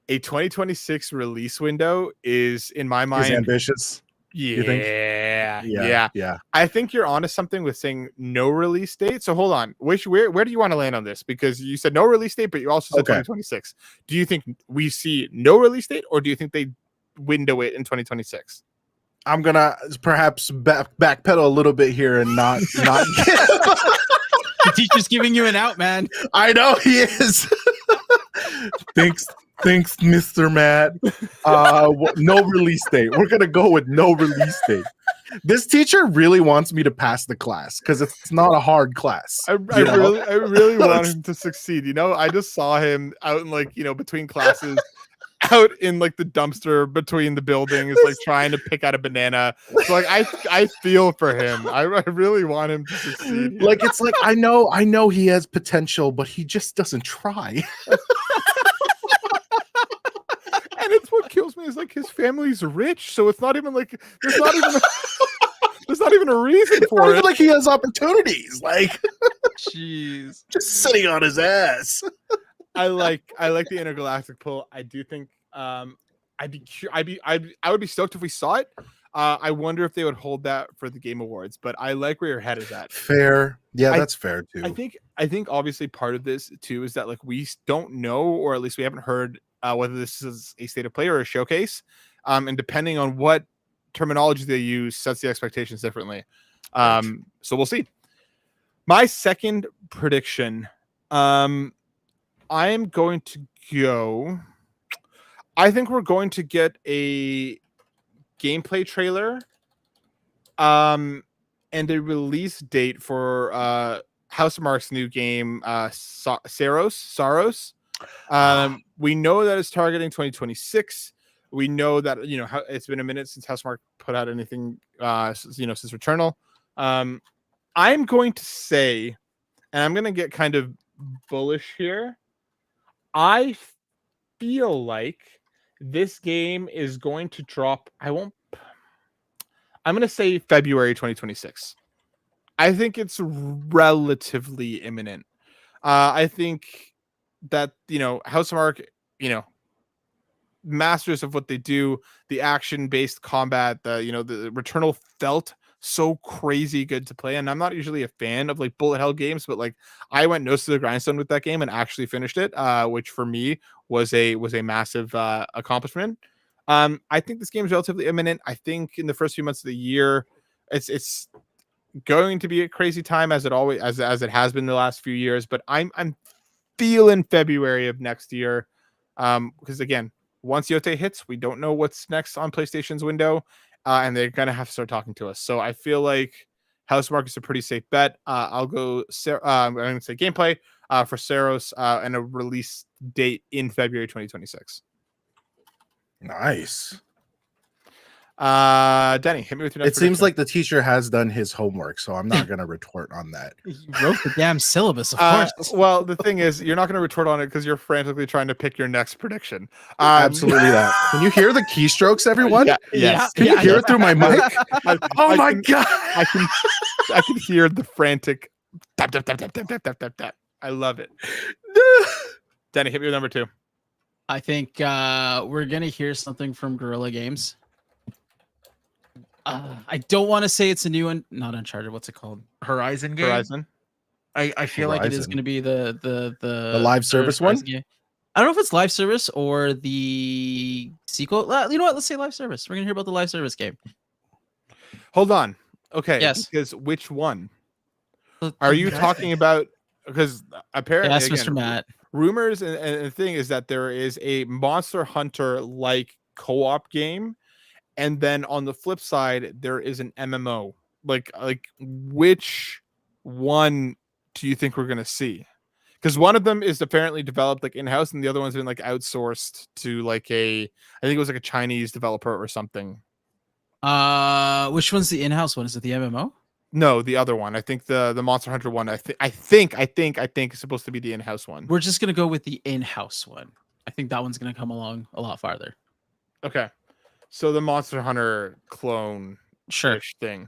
A 2026 release window is, in my mind, ambitious. Yeah. I think you're onto something with saying no release date. So hold on. Where do you want to land on this? Because you said no release date, but you also said 2026. Do you think we see no release date, or do you think they window it in 2026? I'm gonna perhaps backpedal a little bit here and not. The teacher's giving you an out, man. I know he is. Thanks, Mr. Matt. No release date. We're gonna go with no release date. This teacher really wants me to pass the class because it's not a hard class. I really want him to succeed. I just saw him out in between classes, out in like the dumpster between the buildings, like trying to pick out a banana. So like I feel for him. I really want him to succeed here. Like it's like I know he has potential, but he just doesn't try. And it's what kills me is like his family's rich, so it's not even like there's not even a reason for it. Like he has opportunities. Like, jeez, just sitting on his ass. I like the intergalactic pull. I do think I would be stoked if we saw it. I wonder if they would hold that for the Game Awards, but I like where your head is at. Fair. Yeah, I- that's fair too. I think obviously part of this too is that like we don't know, or at least we haven't heard whether this is a state of play or a showcase. And depending on what terminology they use, sets the expectations differently. So we'll see. My second prediction, I am going to go. I think we're going to get a gameplay trailer, and a release date for Housemarque's new game, Saros. We know that it's targeting 2026. We know that it's been a minute since Housemarque put out anything, since Returnal. I'm going to say, and I'm going to get kind of bullish here. I feel like this game is going to drop. I'm going to say February 2026. I think it's relatively imminent. I think that, Housemarque, masters of what they do, the action-based combat, the Returnal felt so crazy good to play. And I'm not usually a fan of like bullet hell games, but like I went nose to the grindstone with that game and actually finished it, which for me was a massive accomplishment. I think this game is relatively imminent. I think in the first few months of the year, it's going to be a crazy time as it always as it has been the last few years. But I'm feeling February of next year, because again, once Yote hits, we don't know what's next on PlayStation's window, and they're gonna have to start talking to us. So I feel like Housemarque is a pretty safe bet. I'll go. I'm going to say gameplay for Saros and a release date in February 2026. Nice. Denny, hit me with your next It seems prediction. like the teacher has done his homework, so I'm not going to retort on that. You wrote the damn syllabus, of course. Well, the thing is, you're not going to retort on it because you're frantically trying to pick your next prediction. Absolutely that. Can you hear the keystrokes, everyone? Yes. Can you hear it through my mic? Oh my god! I can hear the frantic tap tap tap tap tap tap tap tap tap. I love it. Denny, hit me with number 2. I think we're gonna hear something from Guerrilla Games. I don't want to say it's a new one, not Uncharted. What's it called? Horizon game. Horizon. I feel like it is Horizon. going to be the live service one? game. I don't know if it's live service or the sequel. You know what? Let's say live service. We're gonna hear about the live service game. Hold on. Okay. Yes. Because which one are you talking about? Because apparently, Yes, again, Mr. Matt. rumors and the thing is that there is a Monster Hunter like co-op game, and then on the flip side there is an MMO. Like which one do you think we're gonna see? Because one of them is apparently developed like in-house, and the other one's been like outsourced to like I think it was like a Chinese developer or something. Which one's the in-house one? Is it the MMO? No, the other one. I think the Monster Hunter one. I think is supposed to be the in-house one. We're just gonna go with the in-house one. I think that one's gonna come along a lot farther. Okay, so the Monster Hunter clone thing.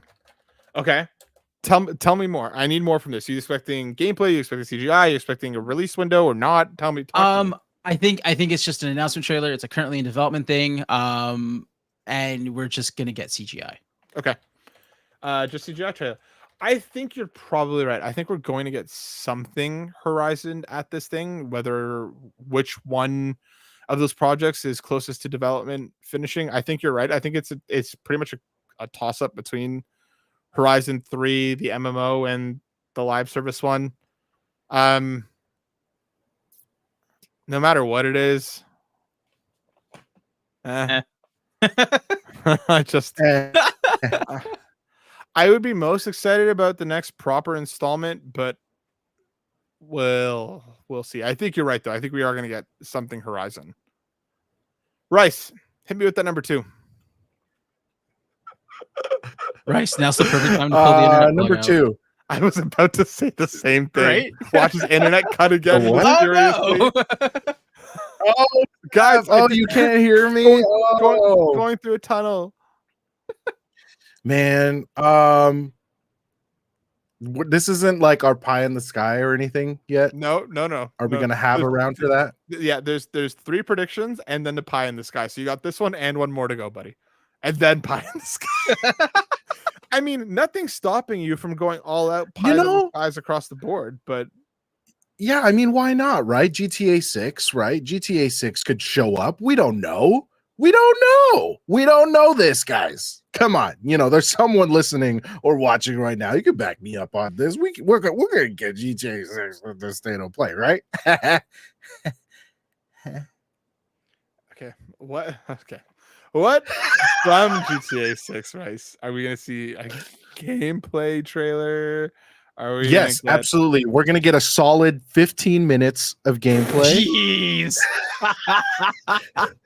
Okay, tell me more. I need more from this. Are you expecting gameplay? You expecting CGI? You expecting a release window or not? Tell me. Talk to me. I think it's just an announcement trailer. It's a currently in development thing. And we're just gonna get CGI. Okay. Just CGI trailer. I think you're probably right. I think we're going to get something Horizon at this thing. Which one of those projects is closest to development finishing? I think you're right. I think it's pretty much a toss up between Horizon 3, the MMO, and the live service one. No matter what it is, I just I would be most excited about the next proper installment, but we'll see. I think you're right though. I think we are going to get something Horizon. Rice, hit me with that number 2. Rice, now's the perfect time to pull the internet number plug 2. I was about to say the same thing. Right? Watch his internet cut again. What? Mysteriously. Oh, no. Oh, Guys, oh, you can't hear me. going through a tunnel. Man, This isn't like our pie in the sky or anything yet. No. Are we gonna have a round for that? Yeah, there's 3 predictions and then the pie in the sky. So you got this one and one more to go, buddy. And then pie in the sky. I mean, nothing's stopping you from going all out pie in the skies across the board, but yeah, I mean, why not, right? GTA 6, right? GTA 6 could show up. We don't know. We don't know this, guys. Come on. There's someone listening or watching right now. You can back me up on this. We're gonna get GTA 6 with the state of play, right? okay. What? Okay. What from GTA 6, Rice? Are we gonna see a gameplay trailer? Are we? Yes, absolutely. We're gonna get a solid 15 minutes of gameplay. Jeez.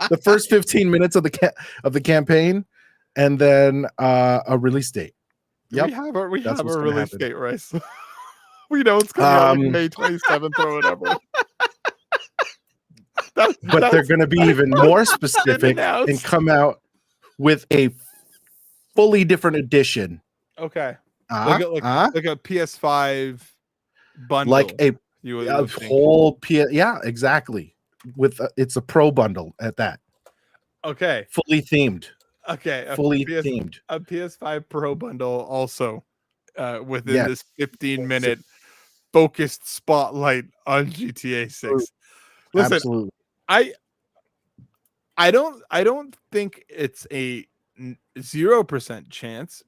The first 15 minutes of the campaign, and then a release date. Yep. We have a release date, Rice. We know it's coming out like May 27th or whatever. But they're going to be even more specific and come out with a fully different edition. Okay. Like a PS5 bundle. Like a whole yeah, exactly. It's a pro bundle at that. Okay. Fully themed. Okay. Fully themed. A PS5 Pro bundle also within this 15-minute focused spotlight on GTA 6. Listen, absolutely. I don't think it's a 0% chance.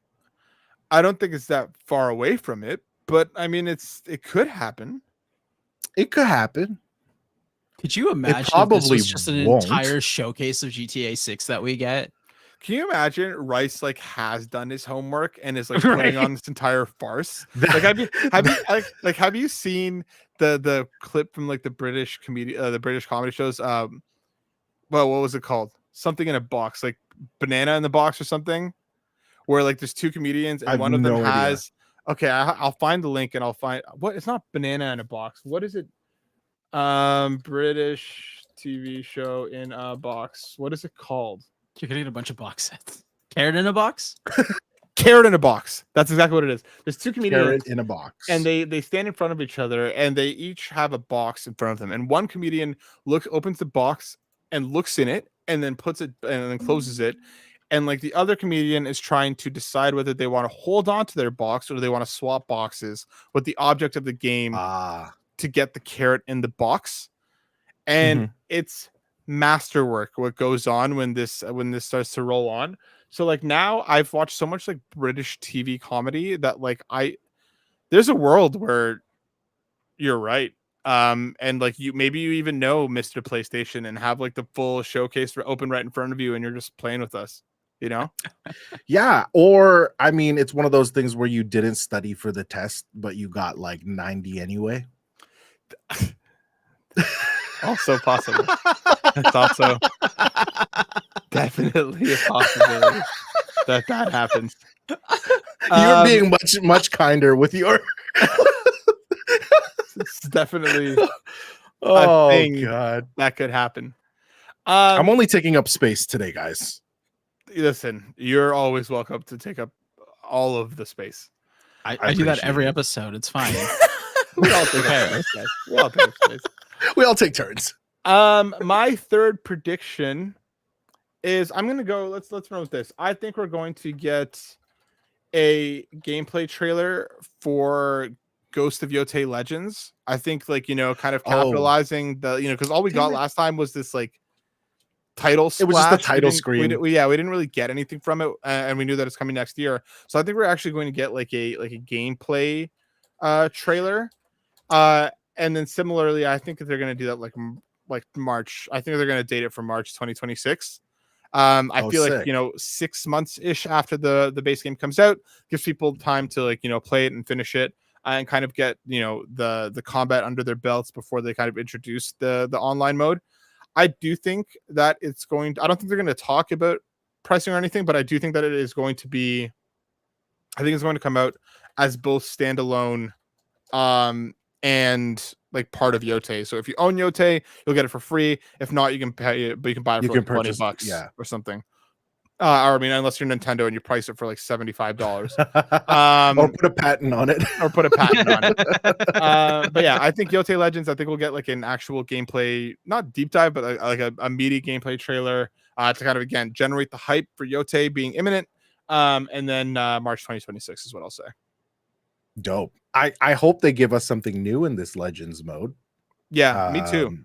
I don't think it's that far away from it, but I mean it could happen. It could happen. Could you imagine if this was just an entire showcase of GTA 6 that we get? Can you imagine Rice has done his homework and is putting on this entire farce? Have you seen the clip from the British the British comedy shows? Well, what was it called? Something in a box, like Banana in the Box or something, where there's 2 comedians and one of them has. Okay, I'll find the link and I'll find what. It's not Banana in a Box. What is it? British TV show in a box. What is it called? You're gonna get a bunch of box sets. Carrot in a box? Carrot in a box. That's exactly what it is. There's 2 comedians. Carrot in a box. And they stand in front of each other and they each have a box in front of them. And one comedian opens the box and looks in it and then puts it and then closes it. And the other comedian is trying to decide whether they want to hold on to their box or they want to swap boxes with the object of the game to get the carrot in the box. And it's masterwork what goes on when this starts to roll on. So now I've watched so much British TV comedy that there's a world where you're right. And you even know Mr. PlayStation and have the full showcase open right in front of you and you're just playing with us, Yeah, or I mean it's one of those things where you didn't study for the test but you got 90 anyway. Also possible. It's also definitely a possibility that happens. You're being much kinder with your it's definitely oh thing god that could happen. I'm only taking up space today, guys. Listen, you're always welcome to take up all of the space. I do that every episode. It's fine. We all take space, guys. We all take space. We all take turns. My third prediction is I'm gonna go. Let's run with this. I think we're going to get a gameplay trailer for Ghost of Yotei Legends. I think kind of capitalizing the because all we got last time was this title splash. It was just the title screen. We didn't really get anything from it, and we knew that it's coming next year. So I think we're actually going to get a gameplay trailer. And then similarly, I think that they're going to do that March. I think they're going to date it for March 2026. I feel sick. 6 months ish after the base game comes out gives people time to play it and finish it and kind of get the combat under their belts before they kind of introduce the online mode. I do think that it's going to, I don't think they're going to talk about pricing or anything, but I do think that it is going to be, I think it's going to come out as both standalone and part of Yotei. So if you own Yotei, you'll get it for free. If not, you can pay it, but you can buy it for $20 or something. Or I mean, unless you're Nintendo and you price it for like $75. Or put a patent on it. Or put a patent on it. But yeah, I think Yote Legends, I think we'll get like an actual gameplay, not deep dive, but like a meaty gameplay trailer to kind of, again, generate the hype for Yote being imminent. And then March 2026 is what I'll say. Dope. I hope they give us something new in this Legends mode. Yeah, me too.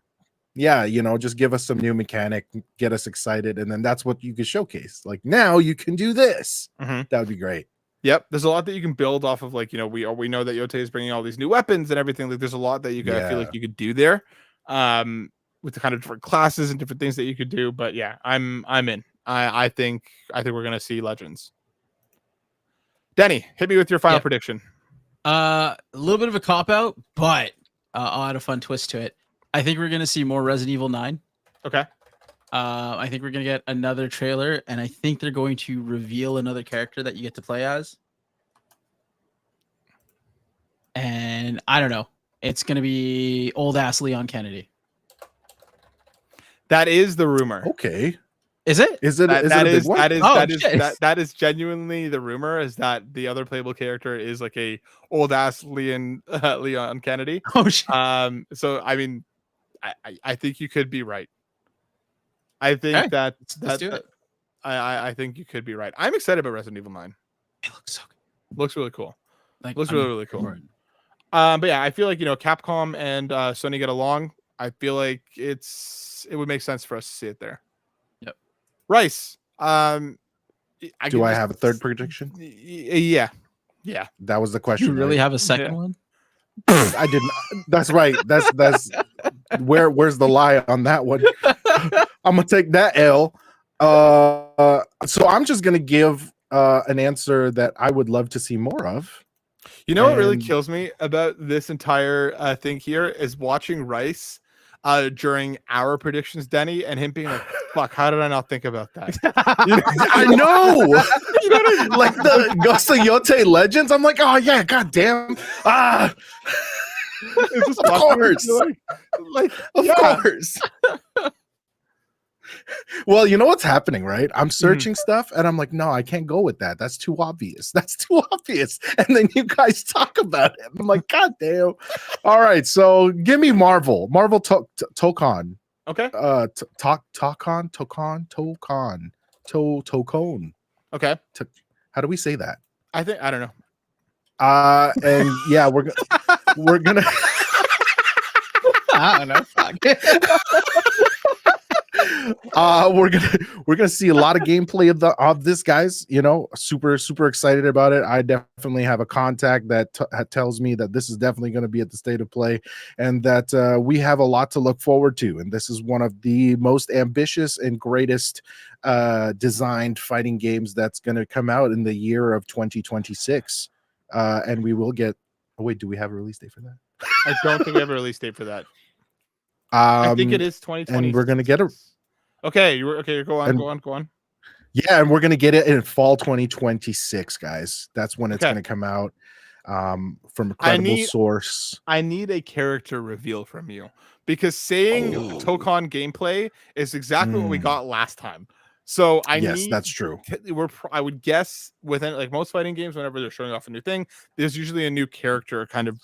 Yeah, just give us some new mechanic, get us excited, and then that's what you could showcase. Like, now you can do this. That would be great. Yep, there's a lot that you can build off of. Like, we know that Yote is bringing all these new weapons and everything. Like, there's a lot that I feel like you could do there, with the kind of different classes and different things that you could do. But yeah, I'm in. I think we're gonna see Legends. Denny, hit me with your final prediction. A little bit of a cop out, but I'll add a fun twist to it. I think we're gonna see more Resident Evil 9. Okay. I think we're gonna get another trailer, and I think they're going to reveal another character that you get to play as. And I don't know. It's gonna be old ass Leon Kennedy. That is the rumor. Okay. Is it? Is it? That is genuinely the rumor. Is that the other playable character is like a old ass Leon Kennedy? Oh shit. So I mean, I think you could be right. I think let's do it. I think you could be right. I'm excited about Resident Evil 9. It looks so good. Looks really cool. Like, looks really cool. But yeah, I feel like Capcom and Sony get along. I feel like it would make sense for us to see it there. Yep. Rice. Do I have a third prediction? Yeah. That was the question. You really have a second one? I didn't. That's right. That's where's the lie on that one? I'm gonna take that L. So I'm just gonna give an answer that I would love to see more of. What really kills me about this entire thing here is watching Rice during our predictions, Denny, and him being like, fuck, how did I not think about that? I know. Like the Ghost of Yote Legends. I'm like, oh yeah, goddamn. It's just of course. Of course. Well, you know what's happening, right? I'm searching stuff and I'm like, no, I can't go with that. That's too obvious. And then you guys talk about it. I'm like, god damn. All right, so give me Marvel Tokon. Okay. Tokon. Okay. How do we say that? I don't know. And yeah, we're gonna I don't know. We're gonna see a lot of gameplay of this, guys. Super excited about it. I definitely have a contact that tells me that this is definitely going to be at the State of Play, and that we have a lot to look forward to. And this is one of the most ambitious and greatest designed fighting games that's going to come out in the year of 2026. And we will get. Oh wait, do we have a release date for that? I don't think we have a release date for that. I think it is 2020. And we're gonna get a. Okay, go on. Yeah, and we're gonna get it in fall 2026, guys. That's when it's gonna come out. From a credible source. I need a character reveal from you, because saying Tokon gameplay is exactly what we got last time. So that's true. I would guess within, like, most fighting games, whenever they're showing off a new thing, there's usually a new character kind of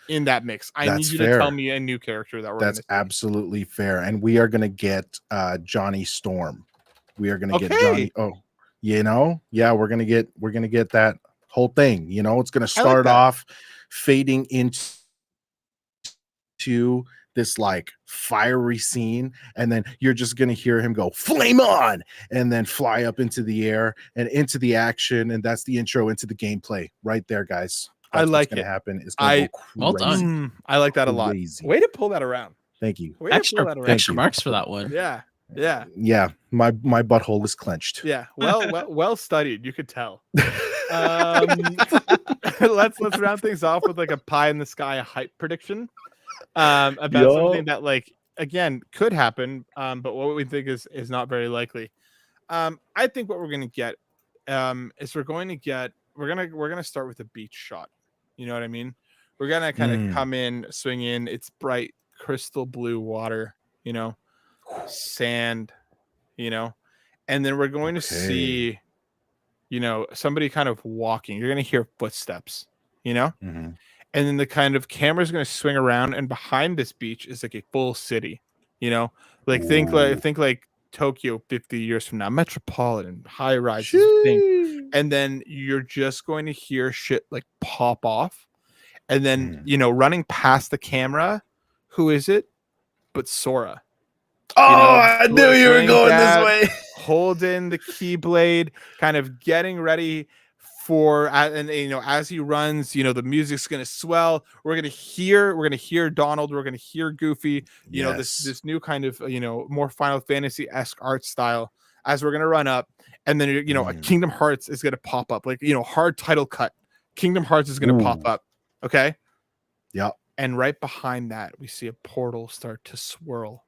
in that mix. I need you to tell me a new character that we're. That's absolutely fair, and we are gonna get Johnny Storm. We are gonna get Johnny. Oh, yeah, we're gonna get that whole thing. It's gonna start off fading into this like fiery scene, and then you're just gonna hear him go flame on and then fly up into the air and into the action, and that's the intro into the gameplay right there, guys. I like what's it. Gonna happen. It's gonna go crazy. Well done. I like that a lot. Way to pull that around. Thank you. Extra marks for that one. Yeah. My butthole is clenched. Yeah. Well studied. You could tell. Let's round things off with like a pie in the sky hype prediction. About something that, like, again, could happen, but what we think is not very likely. I think what we're gonna get is we're gonna start with a beach shot. You know what I mean? We're gonna kind of come in, swing in. It's bright, crystal blue water, sand, and then we're going to see, you know, somebody kind of walking. You're going to hear footsteps, you know, Mhm. and then the kind of camera's going to swing around, and behind this beach is like a full city, you know, like Ooh. think like Tokyo 50 years from now, metropolitan, high rises, thing, Sheesh. and then you're just going to hear shit like pop off, and then Mm. you know, running past the camera, who is it? But Sora. Oh, You know, I knew you were playing going this dad, way. holding the keyblade, kind of getting ready for, and you know, as he runs, you know, the music's gonna swell. We're gonna hear Donald. We're gonna hear Goofy. You know, Yes. this new kind of, you know, more Final Fantasy-esque art style as we're gonna run up, and then you know, a Mm. Kingdom Hearts is gonna pop up, like, you know, hard title cut. Kingdom Hearts is gonna pop Ooh. up. Okay, Yep. and right behind that, we see a portal start to swirl.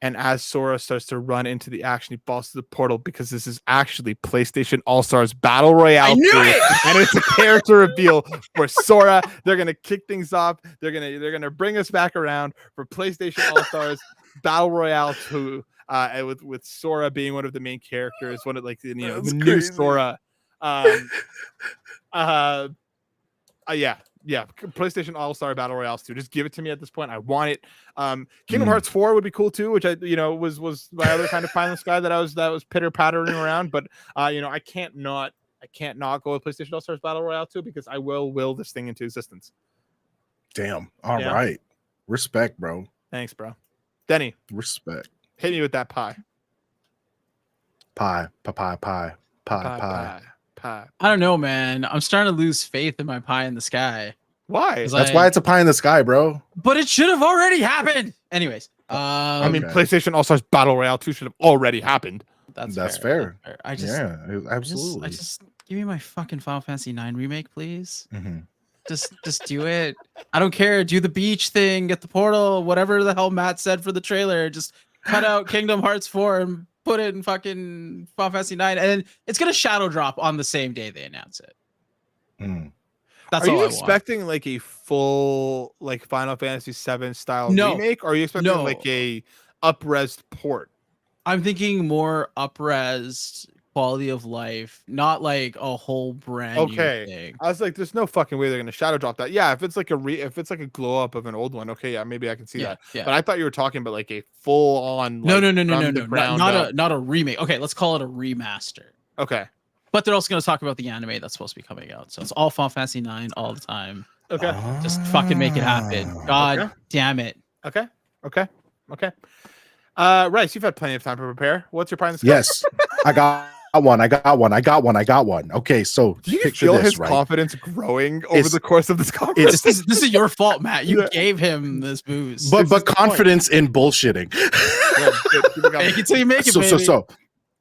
And as Sora starts to run into the action, he falls to the portal because this is actually PlayStation All-Stars Battle Royale 2, and it's a character reveal for Sora. They're gonna kick things off. They're gonna bring us back around for PlayStation All-Stars Battle Royale 2, and with Sora being one of the main characters, one of, like, you know, That's the new crazy. Sora. Yeah, PlayStation All-Star Battle Royales 2. Just give it to me at this point. I want it. Kingdom Hearts 4 would be cool too, which I, you know, was my other kind of pie in the sky that was pitter-pattering around. But you know, I can't not go with PlayStation All-Stars Battle Royale 2 because I will this thing into existence. Damn. All right. Respect, bro. Thanks, bro. Denny, Respect. hit me with that pie. Pie. Pie. I don't know, man. I'm starting to lose faith in my pie in the sky. Why? That's why it's a pie in the sky, bro. But it should have already happened. Anyways, I mean, Okay. PlayStation All-Stars Battle Royale 2 should have already happened. That's fair. I just, Yeah, absolutely. I just give me my fucking Final Fantasy 9 remake, please. Mhm. Just do it. I don't care. Do the beach thing, get the portal, whatever the hell Matt said for the trailer. Just cut out Kingdom Hearts 4 and put it in fucking Final Fantasy 9, and it's gonna shadow drop on the same day they announce it. Mm. That's Are all you I expecting like a full like Final Fantasy 7 style No. remake, or are you expecting No. like a up-res port? I'm thinking more up-res quality of life, not like a whole brand new thing. I was like, there's no fucking way they're gonna shadow drop that. Yeah, if it's like a glow up of an old one, okay, yeah, maybe I can see that. Yeah. But I thought you were talking about like a full on No. Not a remake. Okay, let's call it a remaster. Okay. But they're also going to talk about the anime that's supposed to be coming out. So it's all Final Fantasy 9 all the time. Okay. Just fucking make it happen. God damn it. Okay. Rice, you've had plenty of time to prepare. What's your pie in the sky? Yes, I got one. Okay, so Do you picture feel this, his right? confidence growing over the course of this conference? This is your fault, Matt. You gave him this booze. But confidence in bullshitting. Make it till you make it, baby.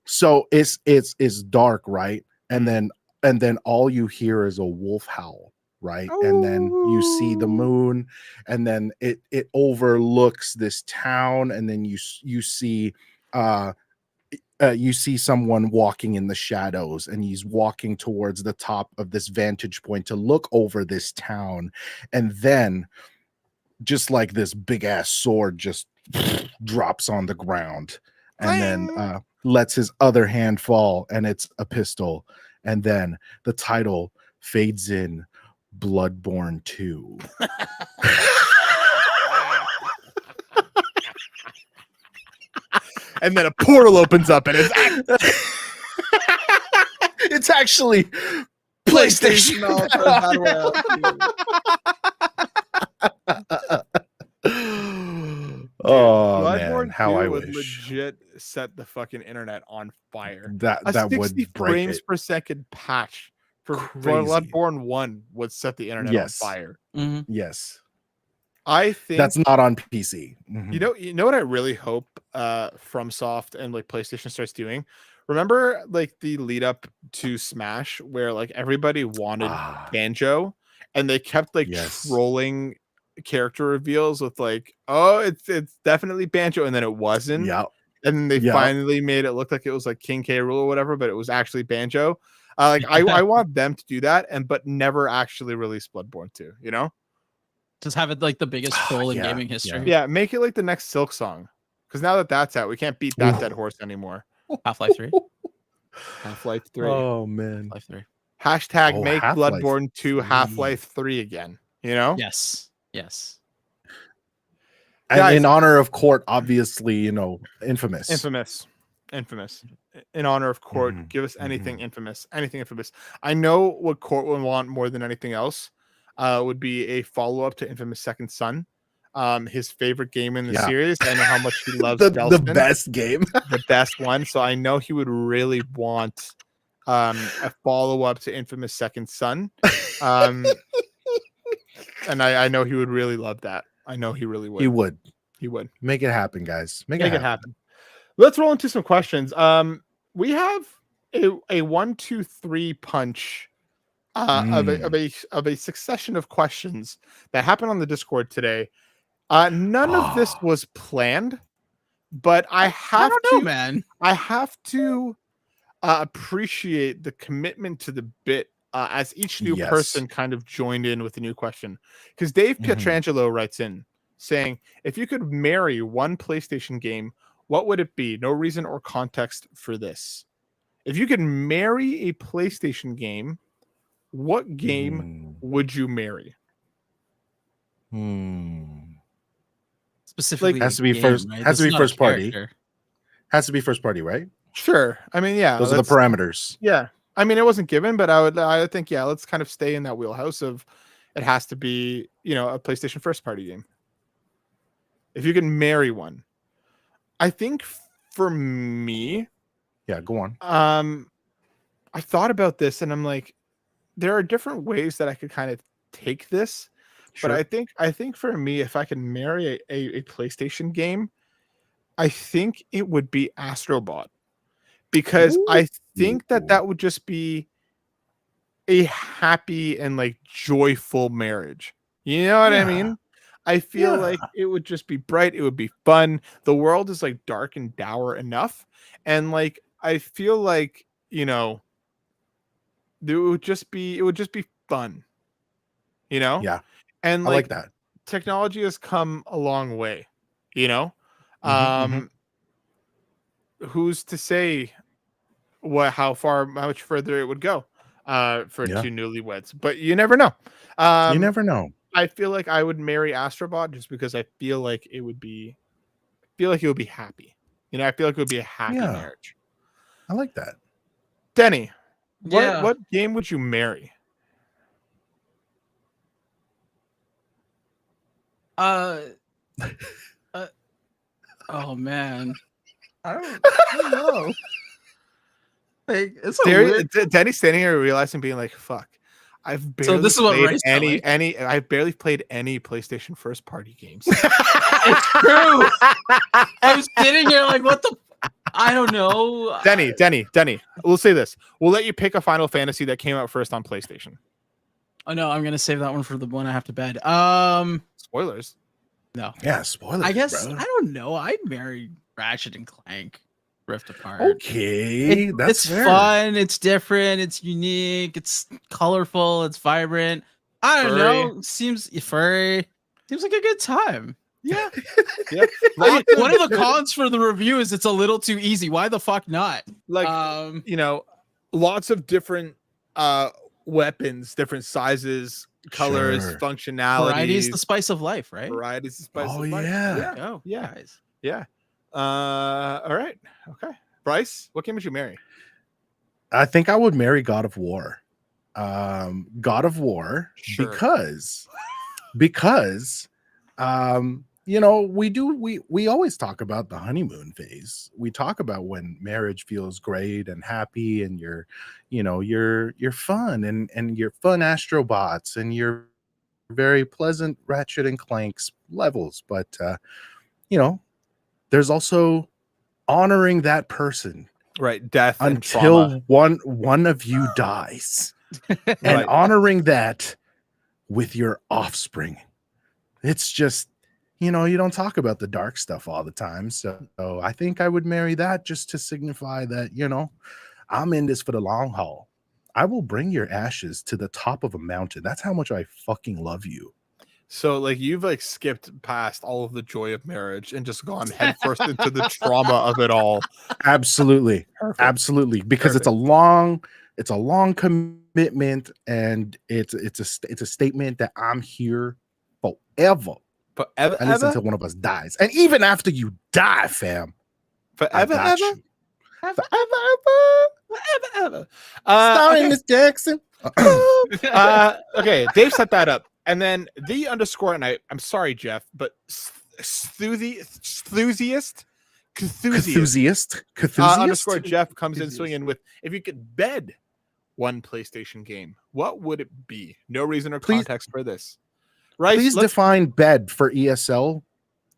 So it's dark, right? And then all you hear is a wolf howl, right? And then you see the moon, and then it overlooks this town, and then you see you see someone walking in the shadows, and he's walking towards the top of this vantage point to look over this town, and then just like this big ass sword just drops on the ground, and then lets his other hand fall, and it's a pistol, and then the title fades in, Bloodborne 2. And then a portal opens up, and it's actually PlayStation. Oh Bloodborne man, how 2 I would wish legit set the fucking internet on fire. that A 60 would break frames it. per second patch for Crazy. Bloodborne 1 would set the internet on fire. Mm-hmm. Yes, I think that's not on PC. Mhm. you know what I really hope FromSoft and like PlayStation starts doing. Remember like the lead up to Smash where like everybody wanted Banjo, and they kept like trolling character reveals with like, oh, it's definitely Banjo, and then it wasn't. Yeah. And then they finally made it look like it was like King K. Rool or whatever, but it was actually Banjo. Like I want them to do that, but never actually release Bloodborne 2, you know? Just have it like the biggest troll in gaming history. Yeah, make it like the next Silk Song. Because now that that's out, we can't beat that dead horse anymore. Half-Life 3. Half-Life 3. Oh man. Life 3. Hashtag Oh, make Half-Life Bloodborne 2 3. Half-Life 3 again. You know? Yes. And Guys, in honor of Court, obviously, Infamous. Infamous. In honor of Court, Mhm, give us anything mhm. infamous. Anything infamous. I know what Court would want more than anything else would be a follow-up to Infamous Second Son. His favorite game in the Yeah. series. I know how much he loves the Delson, best game. the best one. So I know he would really want a follow-up to Infamous Second Son. And I know he would really love that. I know he really would. He would. He would. Make it happen, guys. Make Make it it happen. happen. Let's roll into some questions. We have a 1, 2, 3 punch of a succession of questions that happened on the Discord today. None of this was planned, but I I don't know, man. I have to appreciate the commitment to the bit as each new Yes. person kind of joined in with a new question. Because Dave Mhm. Pietrangelo writes in saying, if you could marry one PlayStation game, what would it be? No reason or context for this. If you could marry a PlayStation game, what game would you marry? Specifically, Has to be a game, first. right? Has to This be is not a first party. character. Has to be first party, right? Sure. I mean, yeah. Those are the parameters. Yeah. I mean, it wasn't given, but I would think, yeah, let's kind of stay in that wheelhouse of it has to be, a PlayStation first party game. If you can marry one. I think for me, Yeah, go on. I thought about this and I'm like, there are different ways that I could kind of take this. Sure. But I think for me, if I can marry a PlayStation game, I think it would be Astrobot. Because I think that would just be a happy and like joyful marriage. You know what I mean? I feel like it would just be bright. It would be fun. The world is like dark and dour enough. And like, I feel like, it would just be fun, Yeah, and I like that. technology has come a long way, Mhm. who's to say how much further it would go for Yeah. two newlyweds, but you never know. You never know. I feel like I would marry Astrobot just because I feel like it would be happy. I feel like it would be a happy Yeah. marriage. I like that. Denny, Yeah. what game would you marry? Oh man, I don't know. Like, it's a weird. Denny's standing here realizing, being like, "Fuck, I've barely So this is what played Rice any. I've barely played any PlayStation first party games." It's true. I'm sitting here like, what the? I don't know. Denny. We'll say this: we'll let you pick a Final Fantasy that came out first on PlayStation. Oh no, I'm gonna save that one for the one I have to bed. Spoilers. No. Yeah, spoilers. I guess bro. I don't know. I'd marry Ratchet and Clank Rift Apart. Okay, that's it's fair. fun. It's different. It's unique. It's colorful. It's vibrant. I don't know. Seems furry. Seems like a good time. Yeah. I mean, one of the cons for the review is it's a little too easy. Why the fuck not? Like, lots of different weapons, different sizes, colors, Sure. functionality. Variety is the spice of life, right? Variety is the spice Oh of life. yeah. Go, Yeah. guys. Yeah. All right. Okay. Bryce, what game would you marry? I think I would marry God of War. God of War, Sure. because we always talk about the honeymoon phase. We talk about when marriage feels great and happy, and you're fun and you're fun Astrobots and you're very pleasant Ratchet and Clank's levels. But there's also honoring that person, Right, death until one of you dies, and Right. honoring that with your offspring. It's just, you don't talk about the dark stuff all the time. So I think I would marry that just to signify that, I'm in this for the long haul. I will bring your ashes to the top of a mountain. That's how much I fucking love you. So like you've like skipped past all of the joy of marriage and just gone headfirst into the trauma of it all. Absolutely. Perfect. Absolutely. Because it's a long commitment, and it's a statement that I'm here forever. Forever, At least ever, until one of us dies. And even after you die, fam. I forever, got ever, you. forever, ever. Starring Okay. Miss Jackson. Okay, Dave set that up, and then the underscore, and I'm sorry, Jeff, but enthusiast underscore Jeff comes in swinging with, if you could bed one PlayStation game, what would it be? No reason or context for this. Right? Please define bed for ESL.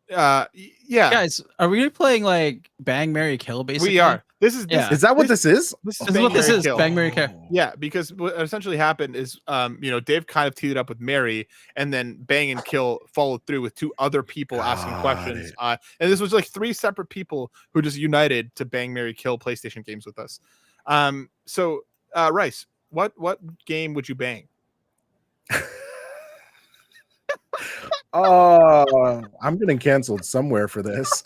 Yeah, Guys, are we playing like Bang Marry Kill? Basically, we are. This is Yeah. Is that what this is? This This is what this is. Kill. Bang Marry Kill. Yeah, because what essentially happened is, Dave kind of teed it up with Mary, and then Bang and Kill followed through with two other people asking questions. And this was like three separate people who just united to Bang Marry Kill PlayStation games with us. So Rice, what game would you bang? I'm getting canceled somewhere for this.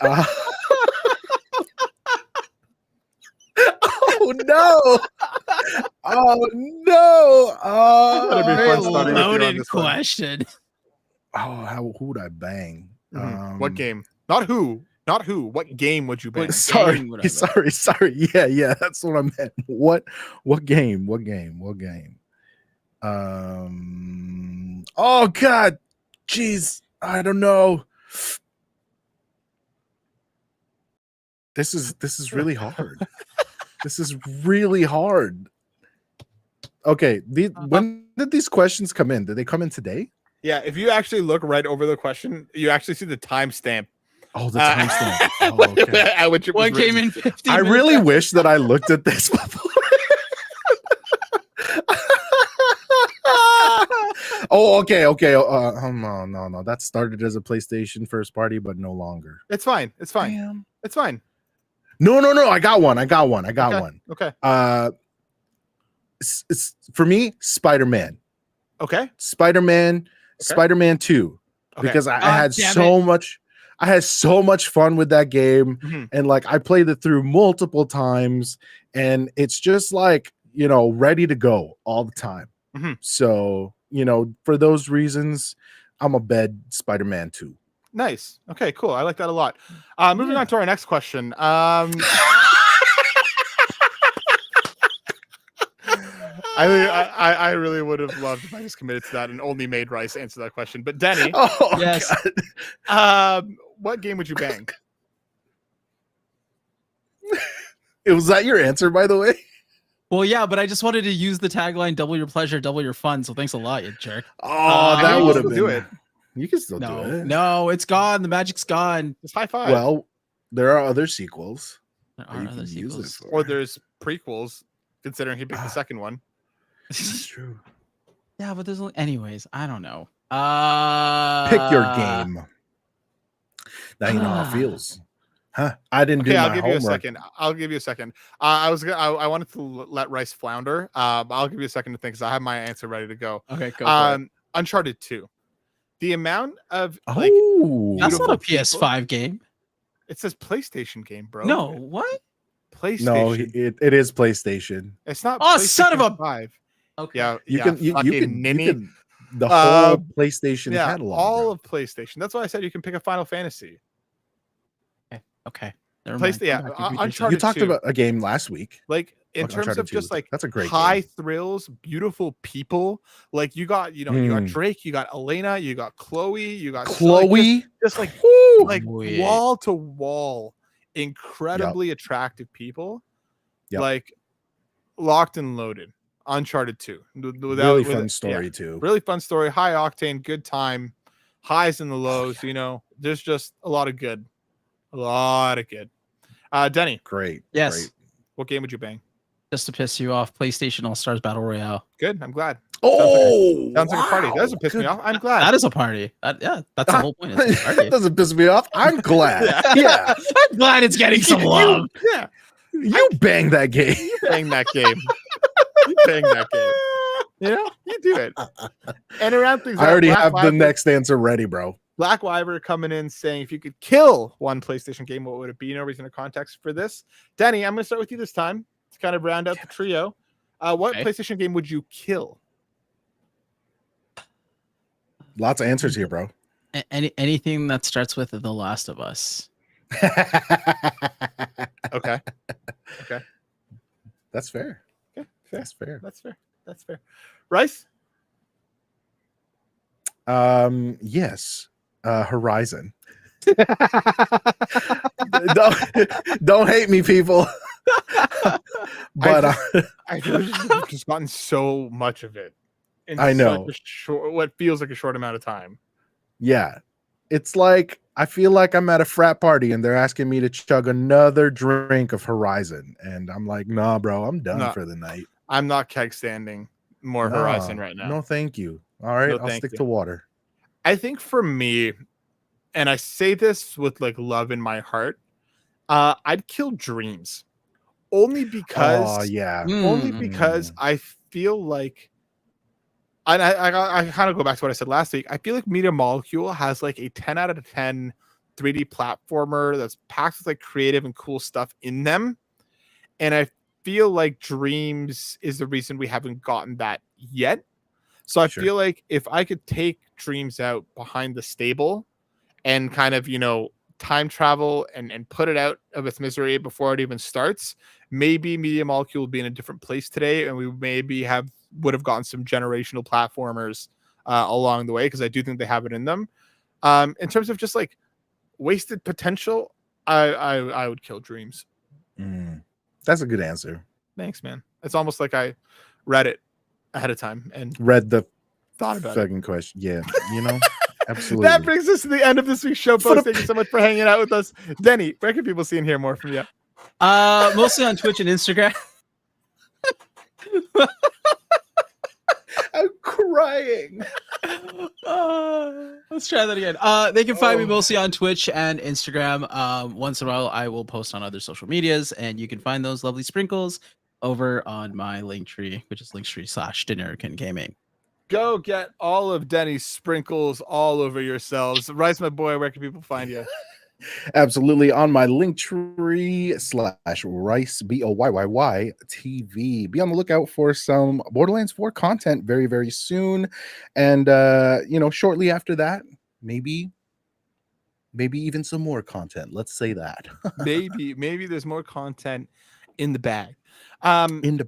Oh no! Oh no! That'd be fun starting with you on Loaded this one. question. Who would I bang? What game? Not who. What game would you bang? Sorry, game would I sorry. Yeah, that's what I meant. What game? Oh God, jeez, I don't know. This is really hard. This is really hard. Okay, when did these questions come in? Did they come in today? Yeah, if you actually look right over the question, you actually see the timestamp. Oh, the timestamp. Oh, okay. At which it was One came written. in 50 I minutes really after. wish that I looked at this before. Oh, okay. No. That started as a PlayStation first party, but no longer. It's fine. Damn. It's fine. No. I got one. Okay. It's for me, Spider-Man. Okay. Spider-Man 2. Okay. Because I God had damn so much fun with that game. Mhm. And like I played it through multiple times, and it's just like, ready to go all the time. Mhm. So, for those reasons, I'm a bed Spider-Man 2. Nice. Okay, cool. I like that a lot. Moving on to our next question. I really would have loved if I just committed to that and only made Rice answer that question. But Denny, Oh, Yes. God. what game would you bang? Was that your answer, by the way? Well, yeah, but I just wanted to use the tagline "Double your pleasure, double your fun." So thanks a lot, you jerk. Oh, I that mean, you would can have still been. do it. You can still do No, it. no, it's gone. The magic's gone. Just high five. Well, there are other sequels. There that are you other can use it sequels. for. or there's prequels, considering he picked the second one. That's true. Yeah, but there's only. Anyways, I don't know. Pick your game. Now you know how it feels. Huh? I didn't do Okay, my I'll give homework. you a second. I wanted to let Rice flounder. I'll give you a second to think because I have my answer ready to go. Okay, go for it. Uncharted 2. The amount of like Oh, That's not a beautiful PS5 game. it says PlayStation game, bro. No, what? PlayStation. no, it is PlayStation. It's not. Oh, son of a- PlayStation 5. Okay. Yeah, You yeah, can you fucking can ninny. the whole PlayStation Yeah, catalog. all bro. of PlayStation. That's why I said you can pick a Final Fantasy. Okay. Never Place, mind. yeah, Come back, you Uncharted. You talked 2. about a game last week. Like in Like terms Uncharted of just 2. like That's a great high game. thrills, beautiful people. Like you got Drake, you got Elena, you got Chloe, you got Chloe, just like Woo! like Wait. wall to wall, incredibly attractive people. Yep. Like locked and loaded. Uncharted 2. really fun story yeah, too. really fun story, high octane, good time, highs and the lows. There's just a lot of good. Denny, Great. Yes. Great. what game would you bang? Just to piss you off, PlayStation All Stars Battle Royale. Good, I'm glad. Oh, Sounds like a party. That doesn't piss me off. I'm glad. That is a party. Yeah, that's the whole point. It's a That party. doesn't piss me off. I'm glad. Yeah. I'm glad it's getting some love. Yeah, You bang that game. bang that game. You bang that game. You know, you do it. And around things, I already Black have the Wyvern- next answer ready, bro. Black Wyvern coming in saying, if you could kill one PlayStation game, what would it be? No reason or context for this. Danny, I'm going to start with you this time to kind of round out the trio. What Okay. PlayStation game would you kill? Lots of answers here, bro. Anything that starts with The Last of Us. Okay. That's fair. Okay. That's fair. That's fair. Rice? Yes. Horizon. don't hate me, people. But I've just gotten so much of it. In I know. What feels like a short amount of time. yeah, it's like I feel like I'm at a frat party and they're asking me to chug another drink of Horizon, and I'm like, nah, bro, I'm done Nah. for the night. I'm not keg standing more Nah, Horizon right now. No, thank you. All right, No, I'll thank stick you. to water. I think for me, and I say this with like love in my heart, I'd kill Dreams. Only because Oh yeah. I feel like I kind of go back to what I said last week. I feel like Media Molecule has like a 10 out of 10 3D platformer that's packed with like creative and cool stuff in them. And I feel like Dreams is the reason we haven't gotten that yet. So I Sure. feel like if I could take Dreams out behind the stable and kind of, time travel and put it out of its misery before it even starts, maybe Media Molecule would be in a different place today, and we maybe would have gotten some generational platformers along the way, because I do think they have it in them. In terms of just like wasted potential, I would kill Dreams. That's a good answer. Thanks, man. It's almost like I read it ahead of time and Read the thought about fucking question. Yeah, absolutely. That brings us to the end of this week's show post. Thank you so much for hanging out with us. Denny, where can people see and hear more from you? Mostly on Twitch and Instagram. I'm crying. Let's try that again. They can find me mostly on Twitch and Instagram. Once in a while, I will post on other social medias, and you can find those lovely sprinkles over on my Linktree, which is Linktree/Dinerican Go get all of Denny's sprinkles all over yourselves. Rice, my boy, where can people find you? Absolutely, on my Linktree /Rice BOYYY TV. Be on the lookout for some Borderlands 4 content very, very soon, and shortly after that, maybe even some more content. Let's say that. maybe there's more content in the bag. In the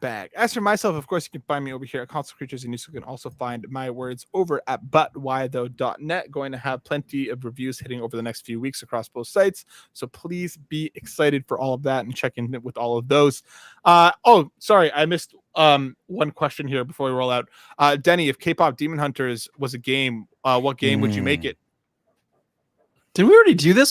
bag. As for myself, of course, you can find me over here at Console Creatures, and you can also find my words over at butwhythough.net. Going to have plenty of reviews hitting over the next few weeks across both sites, so please be excited for all of that and check in with all of those. Sorry, I missed one question here before we roll out. Denny, if K-pop Demon Hunters was a game, what game would you make it? Did we already do this?